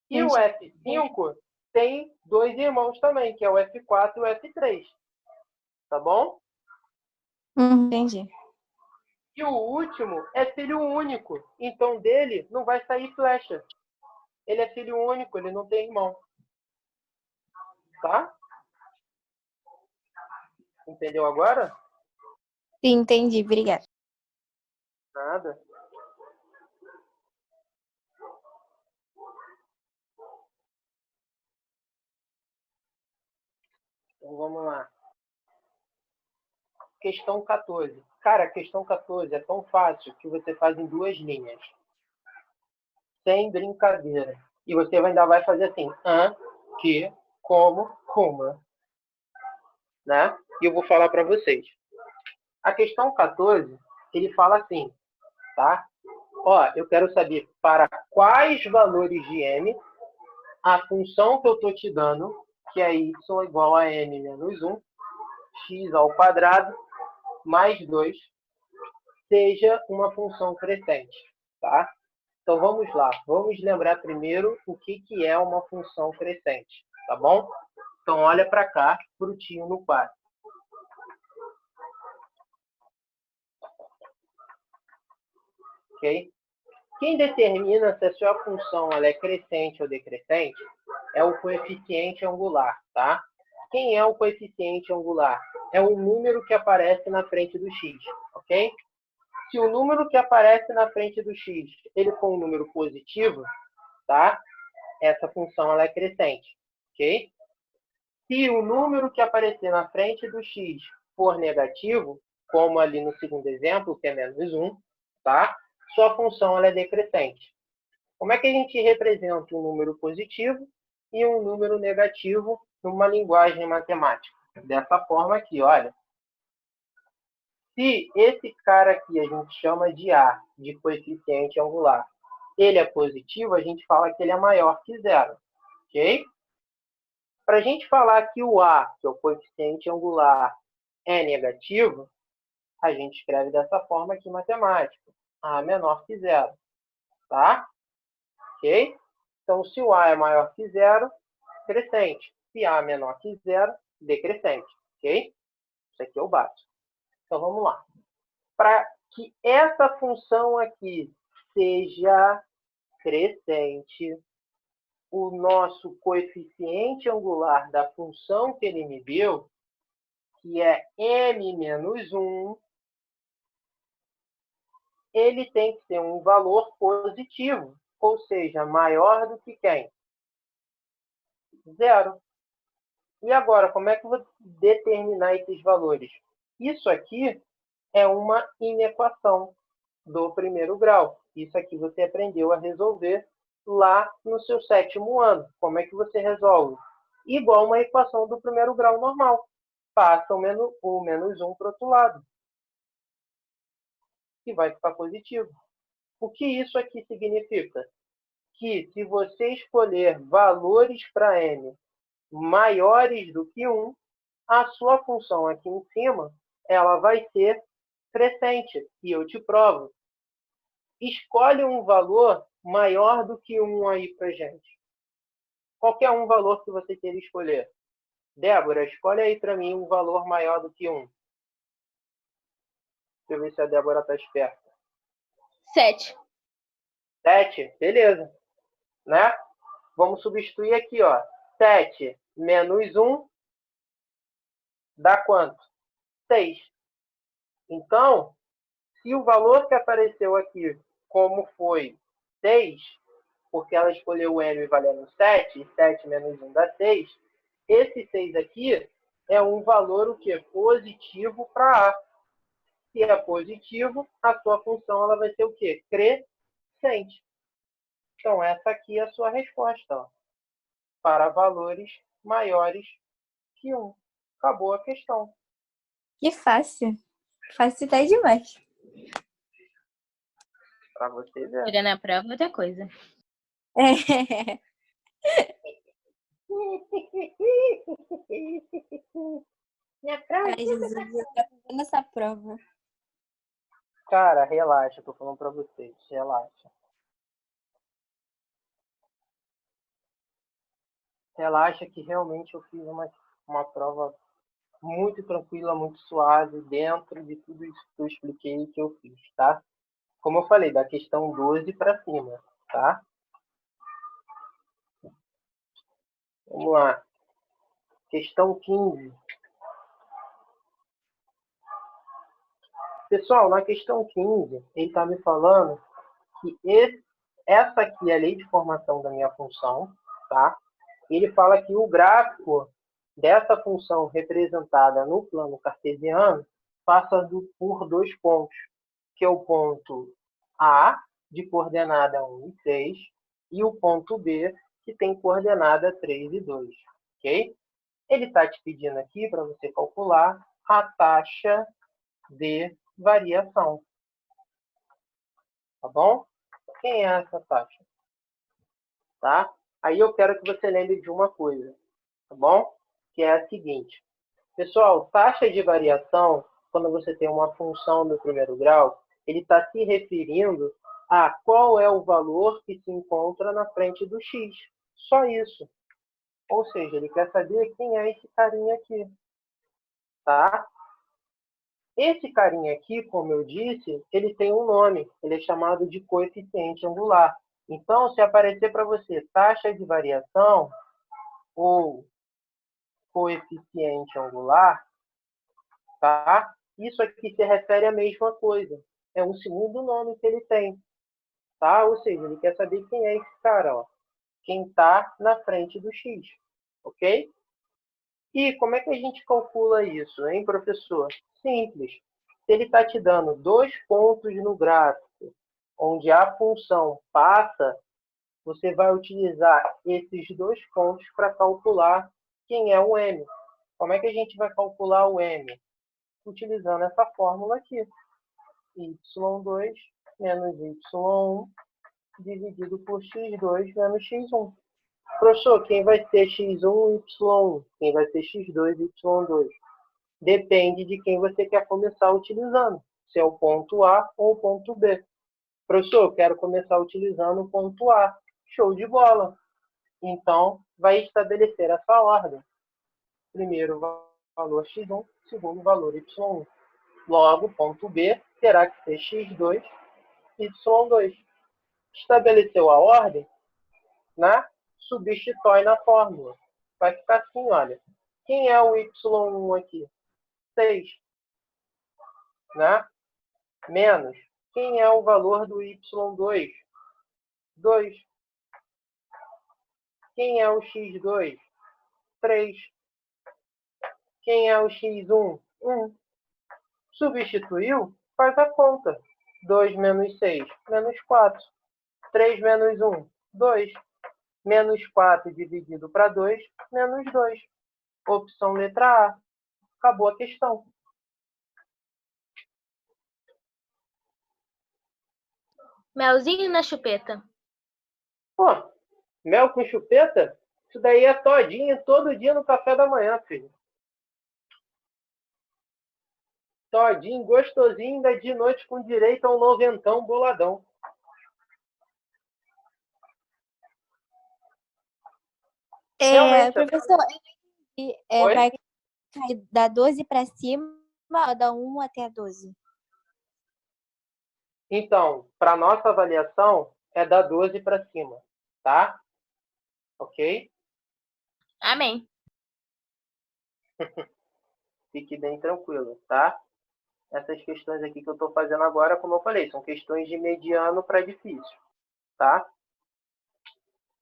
E o F5 tem dois irmãos também, que é o F4 e o F3. Tá bom? Entendi. E o último é filho único. Então dele não vai sair flecha. Ele é filho único, ele não tem irmão. Tá? Entendeu agora? Sim, entendi. Obrigada. Nada. Então vamos lá. Questão 14. Cara, a questão 14 é tão fácil que você faz em duas linhas. Sem brincadeira. E você ainda vai fazer assim. Que, como, né? E eu vou falar para vocês. A questão 14, ele fala assim, tá? Ó, eu quero saber para quais valores de m a função que eu estou te dando, que é y igual a m menos 1, x ao quadrado, mais 2, seja uma função crescente, tá? Então vamos lá, vamos lembrar primeiro o que é uma função crescente, tá bom? Então olha para cá, para o tio no quadro. Ok? Quem determina se a sua função ela é crescente ou decrescente é o coeficiente angular, tá? Quem é o coeficiente angular? É o número que aparece na frente do x, ok? Se o número que aparece na frente do x ele for um número positivo, tá? Essa função ela é crescente, ok? Se o número que aparecer na frente do x for negativo, como ali no segundo exemplo, que é menos 1, tá? Sua função ela é decrescente. Como é que a gente representa um número positivo e um número negativo numa linguagem matemática? Dessa forma aqui, olha. Se esse cara aqui a gente chama de A, de coeficiente angular, ele é positivo, a gente fala que ele é maior que zero. Ok? Para a gente falar que o A, que é o coeficiente angular, é negativo, a gente escreve dessa forma aqui em matemática. A menor que zero. Tá? Ok? Então, se o A é maior que zero, crescente. Se A é menor que zero, decrescente. Ok? Isso aqui é o básico. Então, vamos lá. Para que essa função aqui seja crescente, o nosso coeficiente angular da função que ele me deu, que é m menos 1, ele tem que ter um valor positivo, ou seja, maior do que quem? Zero. E agora, como é que eu vou determinar esses valores? Isso aqui é uma inequação do primeiro grau. Isso aqui você aprendeu a resolver lá no seu 7º ano. Como é que você resolve? Igual uma equação do primeiro grau normal. Passa o menos 1 para o outro lado. E vai ficar positivo. O que isso aqui significa? Que se você escolher valores para m maiores do que 1, a sua função aqui em cima ela vai ser crescente. E eu te provo. Escolhe um valor maior do que 1 aí para gente. Qualquer um valor que você queira escolher. Débora, escolhe aí para mim um valor maior do que 1. Deixa eu ver se a Débora está esperta. 7. 7, beleza. Né? Vamos substituir aqui, ó. 7 menos 1 dá quanto? 6. Então, se o valor que apareceu aqui, como foi 6, porque ela escolheu o m valendo 7, e 7 menos 1 dá 6, esse 6 aqui é um valor o quê? Positivo para A. Se é positivo, a sua função ela vai ser o quê? Crescente. Então, essa aqui é a sua resposta, ó, para valores maiores que 1. Acabou a questão. Que fácil. Fácil até demais. Para você ver. Tirando a prova, outra coisa. É. Minha prova. Ai, Jesus, eu tô fazendo essa prova. Cara, relaxa, tô falando para vocês. Relaxa. Relaxa que realmente eu fiz uma prova muito tranquila, muito suave, dentro de tudo isso que eu expliquei que eu fiz, tá? Como eu falei, da questão 12 para cima, tá? Vamos lá. Questão 15. Pessoal, na questão 15, ele está me falando que essa aqui é a lei de formação da minha função, tá? Ele fala que o gráfico dessa função representada no plano cartesiano passa por 2 pontos, que é o ponto A, de coordenada 1 e 3, e o ponto B, que tem coordenada 3 e 2, ok? Ele está te pedindo aqui para você calcular a taxa de variação, tá bom? Quem é essa taxa? Tá? Aí eu quero que você lembre de uma coisa, tá bom? Que é a seguinte. Pessoal, taxa de variação, quando você tem uma função do primeiro grau, ele está se referindo a qual é o valor que se encontra na frente do x. Só isso. Ou seja, ele quer saber quem é esse carinha aqui. Tá? Esse carinha aqui, como eu disse, ele tem um nome. Ele é chamado de coeficiente angular. Então, se aparecer para você taxa de variação ou coeficiente angular, tá? Isso aqui se refere à mesma coisa. É um segundo nome que ele tem. Tá? Ou seja, ele quer saber quem é esse cara, ó. Quem está na frente do x. Ok? E como é que a gente calcula isso, hein, professor? Simples. Se ele está te dando 2 pontos no gráfico, onde a função passa, você vai utilizar esses 2 pontos para calcular quem é o m. Como é que a gente vai calcular o m? Utilizando essa fórmula aqui. y2 menos y1 dividido por x2 menos x1. Professor, quem vai ser x1 e y1? Quem vai ser x2 e y2? Depende de quem você quer começar utilizando. Se é o ponto A ou o ponto B. Professor, quero começar utilizando o ponto A. Show de bola. Então, vai estabelecer essa ordem. Primeiro valor x1, segundo valor y1. Logo, ponto B terá que ser x2 e y2. Estabeleceu a ordem, né? Substitui na fórmula. Vai ficar assim, olha. Quem é o y1 aqui? 6. Né? Menos. Quem é o valor do y2? 2. Quem é o x2? 3. Quem é o x1? 1. Substituiu? Faz a conta. 2 menos 6, menos 4. 3 menos 1, 2. Menos 4 dividido para 2, menos 2. Opção letra A. Acabou a questão. Melzinho na chupeta. Pô, mel com chupeta? Isso daí é todinho todo dia no café da manhã, filho. Todinho, gostosinho, ainda de noite com direito a um noventão boladão. Realmente, Professor, Oi? vai cair da 12 para cima ou da 1 até a 12? Então, para nossa avaliação, é da 12 para cima, tá? Ok? Amém. Fique bem tranquilo, tá? Essas questões aqui que eu estou fazendo agora, como eu falei, são questões de mediano para difícil, tá?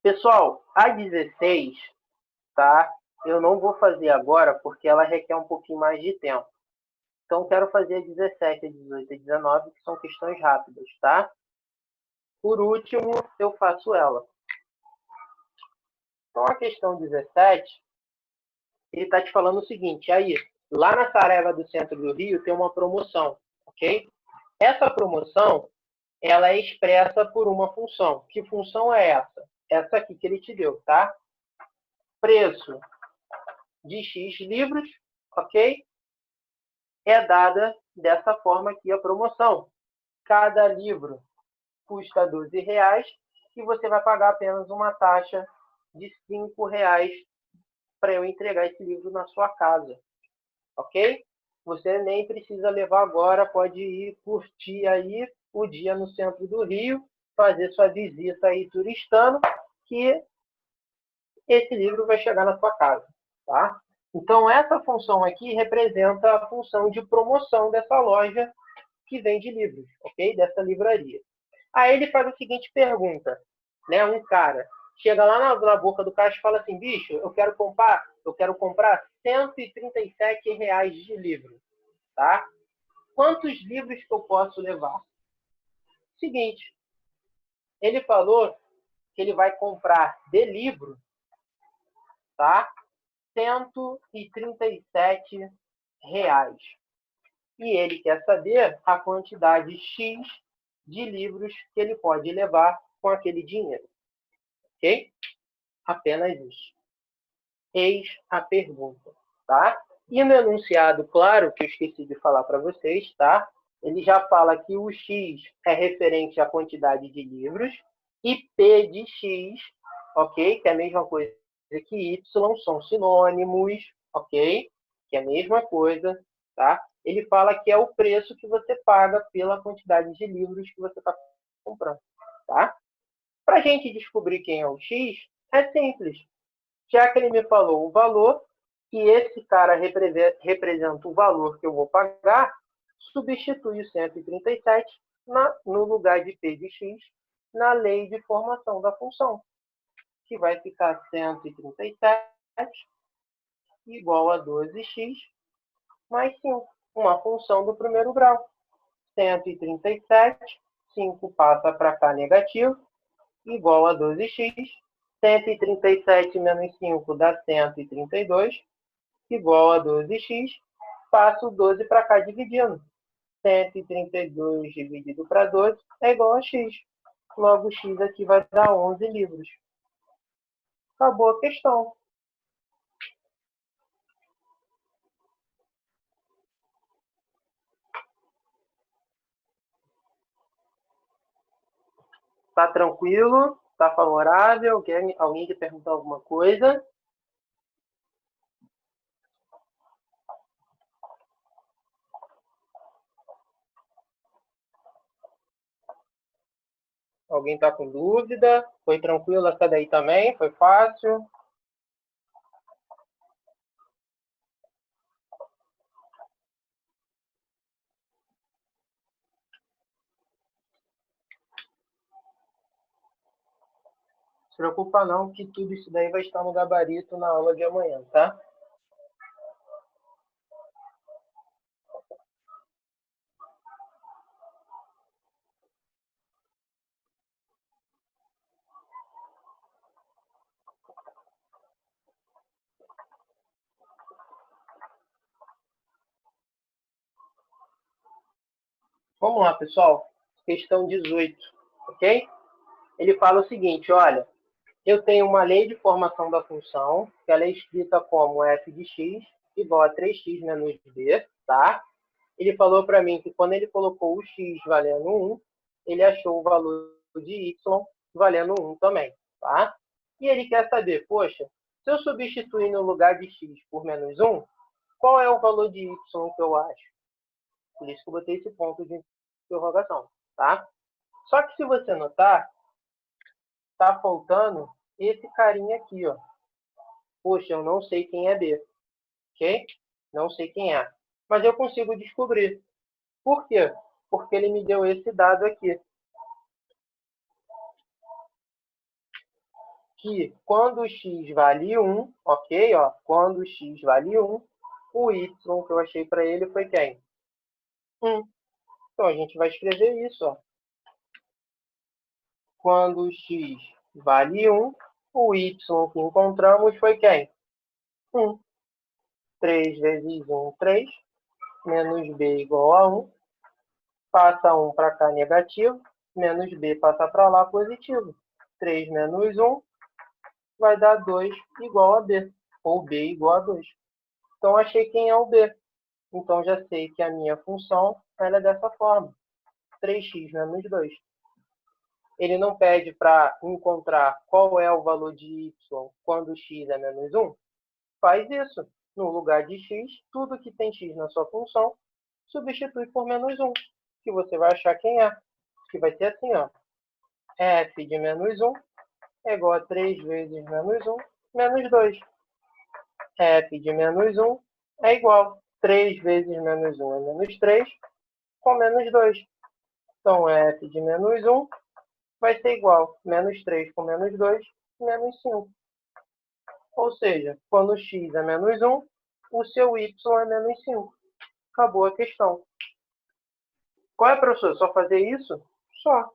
Pessoal, a 16, tá? Eu não vou fazer agora porque ela requer um pouquinho mais de tempo, Então, quero fazer a 17, a 18 e a 19, que são questões rápidas, tá? Por último, eu faço ela. Então, a questão 17, ele está te falando o seguinte, aí, lá na Saraiva do Centro do Rio tem uma promoção, ok? Essa promoção, ela é expressa por uma função. Que função é essa? Essa aqui que ele te deu, tá? Preço de X livros, ok? É dada dessa forma aqui a promoção. Cada livro custa R$12 e você vai pagar apenas uma taxa de R$5 para eu entregar esse livro na sua casa, ok? Você nem precisa levar agora, pode ir curtir aí o dia no centro do Rio, fazer sua visita aí turistando, que esse livro vai chegar na sua casa, tá? Então, essa função aqui representa a função de promoção dessa loja que vende livros, ok? Dessa livraria. Aí ele faz a seguinte pergunta, né? Um cara chega lá na boca do caixa e fala assim, bicho, eu quero comprar R$137 de livro, tá? Quantos livros que eu posso levar? Seguinte, ele falou que ele vai comprar de livro, tá? R$137. E ele quer saber a quantidade X de livros que ele pode levar com aquele dinheiro. Ok? Apenas isso. Eis a pergunta, tá? E no enunciado, claro, que eu esqueci de falar para vocês, tá? Ele já fala que o X é referente à quantidade de livros e P de X, ok? Que é a mesma coisa que Y, são sinônimos, ok? Que é a mesma coisa, tá? Ele fala que é o preço que você paga pela quantidade de livros que você está comprando, tá? Para a gente descobrir quem é o X, é simples. Já que ele me falou o valor, e esse cara representa o valor que eu vou pagar, substitui o 137 no lugar de P de X na lei de formação da função, que vai ficar 137 igual a 12x mais 5, uma função do primeiro grau. 137, 5 passa para cá negativo, igual a 12x. 137 menos 5 dá 132, igual a 12x. Passo o 12 para cá dividindo. 132 dividido para 12 é igual a x. Logo, x aqui vai dar 11 livros. Acabou a questão. Tá tranquilo? Tá favorável? Alguém quer perguntar alguma coisa? Alguém tá com dúvida? Foi tranquilo essa daí também? Foi fácil? Se preocupa não, que tudo isso daí vai estar no gabarito na aula de amanhã, tá? Vamos lá, pessoal. Questão 18, ok? Ele fala o seguinte, olha, eu tenho uma lei de formação da função, que ela é escrita como f de x igual a 3x menos b, tá? Ele falou para mim que quando ele colocou o x valendo 1, ele achou o valor de y valendo 1 também, tá? E ele quer saber, poxa, se eu substituir no lugar de x por menos 1, qual é o valor de y que eu acho? Por isso que eu botei esse ponto de interrogação, tá? Só que se você notar, tá faltando esse carinha aqui, ó. Poxa, eu não sei quem é B, ok? Não sei quem é. Mas eu consigo descobrir. Por quê? Porque ele me deu esse dado aqui. Que quando x vale 1, ok? Ó, quando x vale 1, o y que eu achei para ele foi quem? 1. Então, a gente vai escrever isso, ó. Quando o x vale 1, o y que encontramos foi quem? 1. 3 vezes 1, 3. Menos b igual a 1. Passa 1 para cá, negativo. Menos b passa para lá, positivo. 3 menos 1 vai dar 2 igual a b. Ou b igual a 2. Então, achei quem é o b. Então, já sei que a minha função ela é dessa forma. 3x menos 2. Ele não pede para encontrar qual é o valor de y quando x é menos 1. Faz isso. No lugar de x, tudo que tem x na sua função, substitui por menos 1, que você vai achar quem é. Que vai ser assim, ó. F de menos 1 é igual a 3 vezes menos 1, menos 2. F de menos 1 é igual a 3 vezes menos 1 é menos 3, com menos 2. Então, F de menos 1 vai ser igual a menos 3 com menos 2, menos 5. Ou seja, quando x é menos 1, o seu y é menos 5. Acabou a questão. Qual é, professor? Só fazer isso? Só.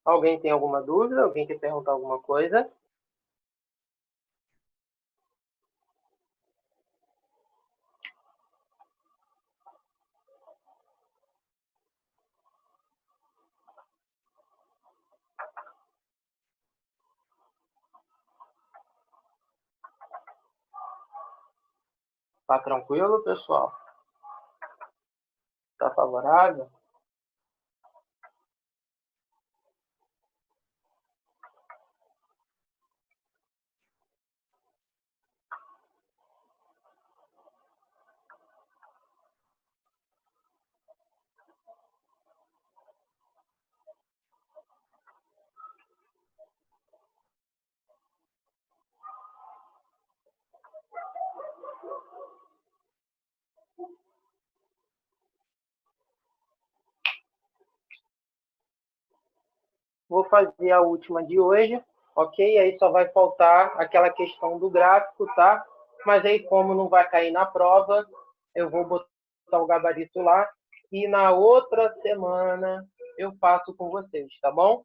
Alguém tem alguma dúvida? Alguém quer perguntar alguma coisa? Tá tranquilo, pessoal? Tá favorável? Vou fazer a última de hoje, ok? Aí só vai faltar aquela questão do gráfico, tá? Mas aí, como não vai cair na prova, eu vou botar o gabarito lá. E na outra semana eu passo com vocês, tá bom?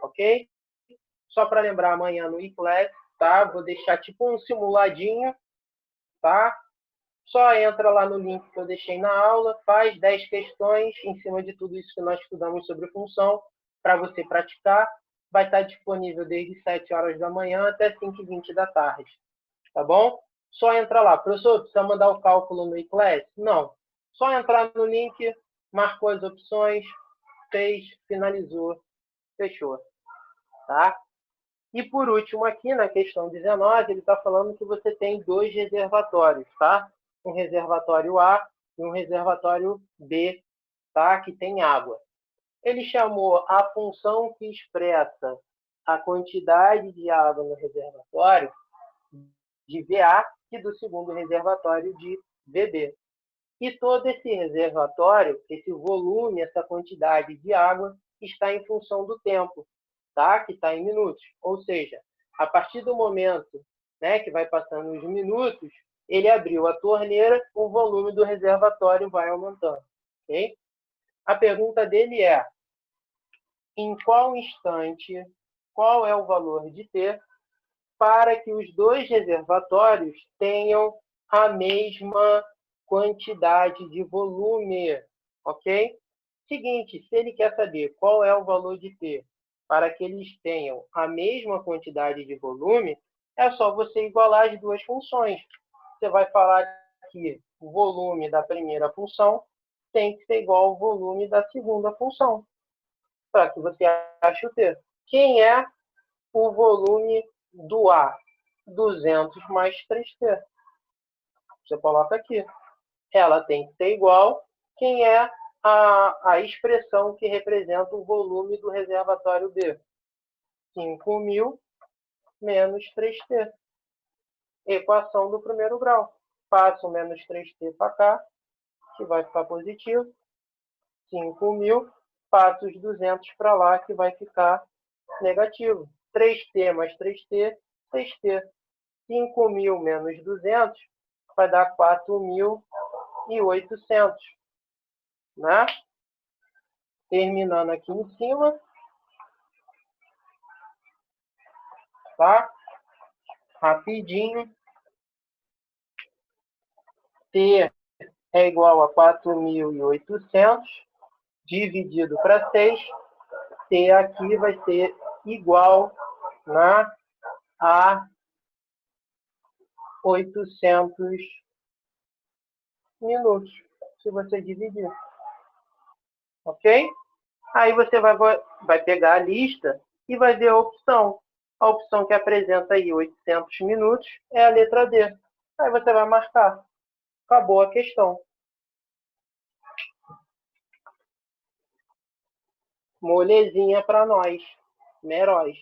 Ok? Só para lembrar, amanhã no eClass, tá? Vou deixar tipo um simuladinho, tá? Só entra lá no link que eu deixei na aula, faz 10 questões em cima de tudo isso que nós estudamos sobre função, para você praticar. Vai estar disponível desde 7 horas da manhã até 5h20 da tarde. Tá bom? Só entra lá. Professor, precisa mandar o cálculo no eClass? Não. Só entrar no link, marcou as opções, fez, finalizou, fechou. Tá? E por último aqui, na questão 19, ele está falando que você tem 2 reservatórios, tá? Um reservatório A e um reservatório B, tá? Que tem água. Ele chamou a função que expressa a quantidade de água no reservatório de VA e do segundo reservatório de VB. E todo esse reservatório, esse volume, essa quantidade de água, está em função do tempo, tá? Que está em minutos. Ou seja, a partir do momento, né, que vai passando os minutos, ele abriu a torneira, o volume do reservatório vai aumentando. Okay? A pergunta dele é, em qual instante, qual é o valor de T para que os dois reservatórios tenham a mesma quantidade de volume, ok? Seguinte, se ele quer saber qual é o valor de T para que eles tenham a mesma quantidade de volume, é só você igualar as duas funções. Você vai falar que o volume da primeira função tem que ser igual ao volume da segunda função, para que você ache o T. Quem é o volume do A? 200 mais 3T. Você coloca aqui. Ela tem que ser igual. Quem é a expressão que representa o volume do reservatório B? 5.000 menos 3T. Equação do primeiro grau. Passa o menos 3T para cá, que vai ficar positivo. 5.000, passa os 200 para lá, que vai ficar negativo. 3t mais 3t, 6t. 5.000 menos 200 vai dar 4.800, né? Terminando aqui em cima, tá? Rapidinho. T é igual a 4.800 dividido para 6. T aqui vai ser igual, né, a 800 minutos, se você dividir. Ok? Aí você vai pegar a lista e vai ver a opção. A opção que apresenta aí 800 minutos é a letra D. Aí você vai marcar. Acabou a questão. Molezinha para nós, meróis.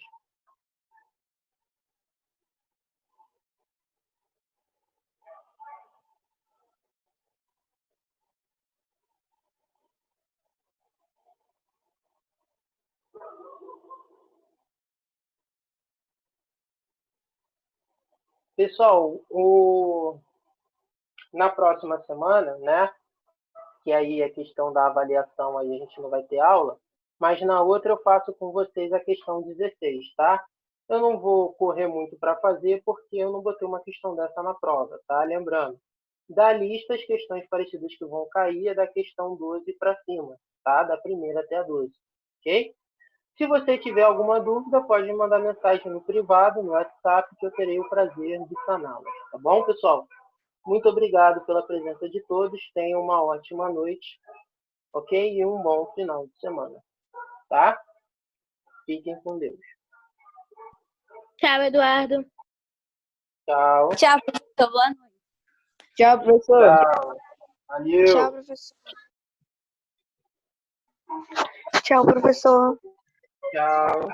Pessoal, na próxima semana, né, que aí a questão da avaliação aí a gente não vai ter aula, mas na outra eu faço com vocês a questão 16, tá? Eu não vou correr muito para fazer porque eu não botei uma questão dessa na prova, tá? Lembrando, da lista as questões parecidas que vão cair é da questão 12 para cima, tá? Da primeira até a 12, ok? Se você tiver alguma dúvida, pode mandar mensagem no privado, no WhatsApp, que eu terei o prazer de saná-la. Tá bom, pessoal? Muito obrigado pela presença de todos. Tenham uma ótima noite, ok? E um bom final de semana, tá? Fiquem com Deus. Tchau, Eduardo. Tchau. Tchau, professor. Boa noite. Tchau, professor. Tchau. Valeu. Tchau, professor. Tchau, professor. Tchau.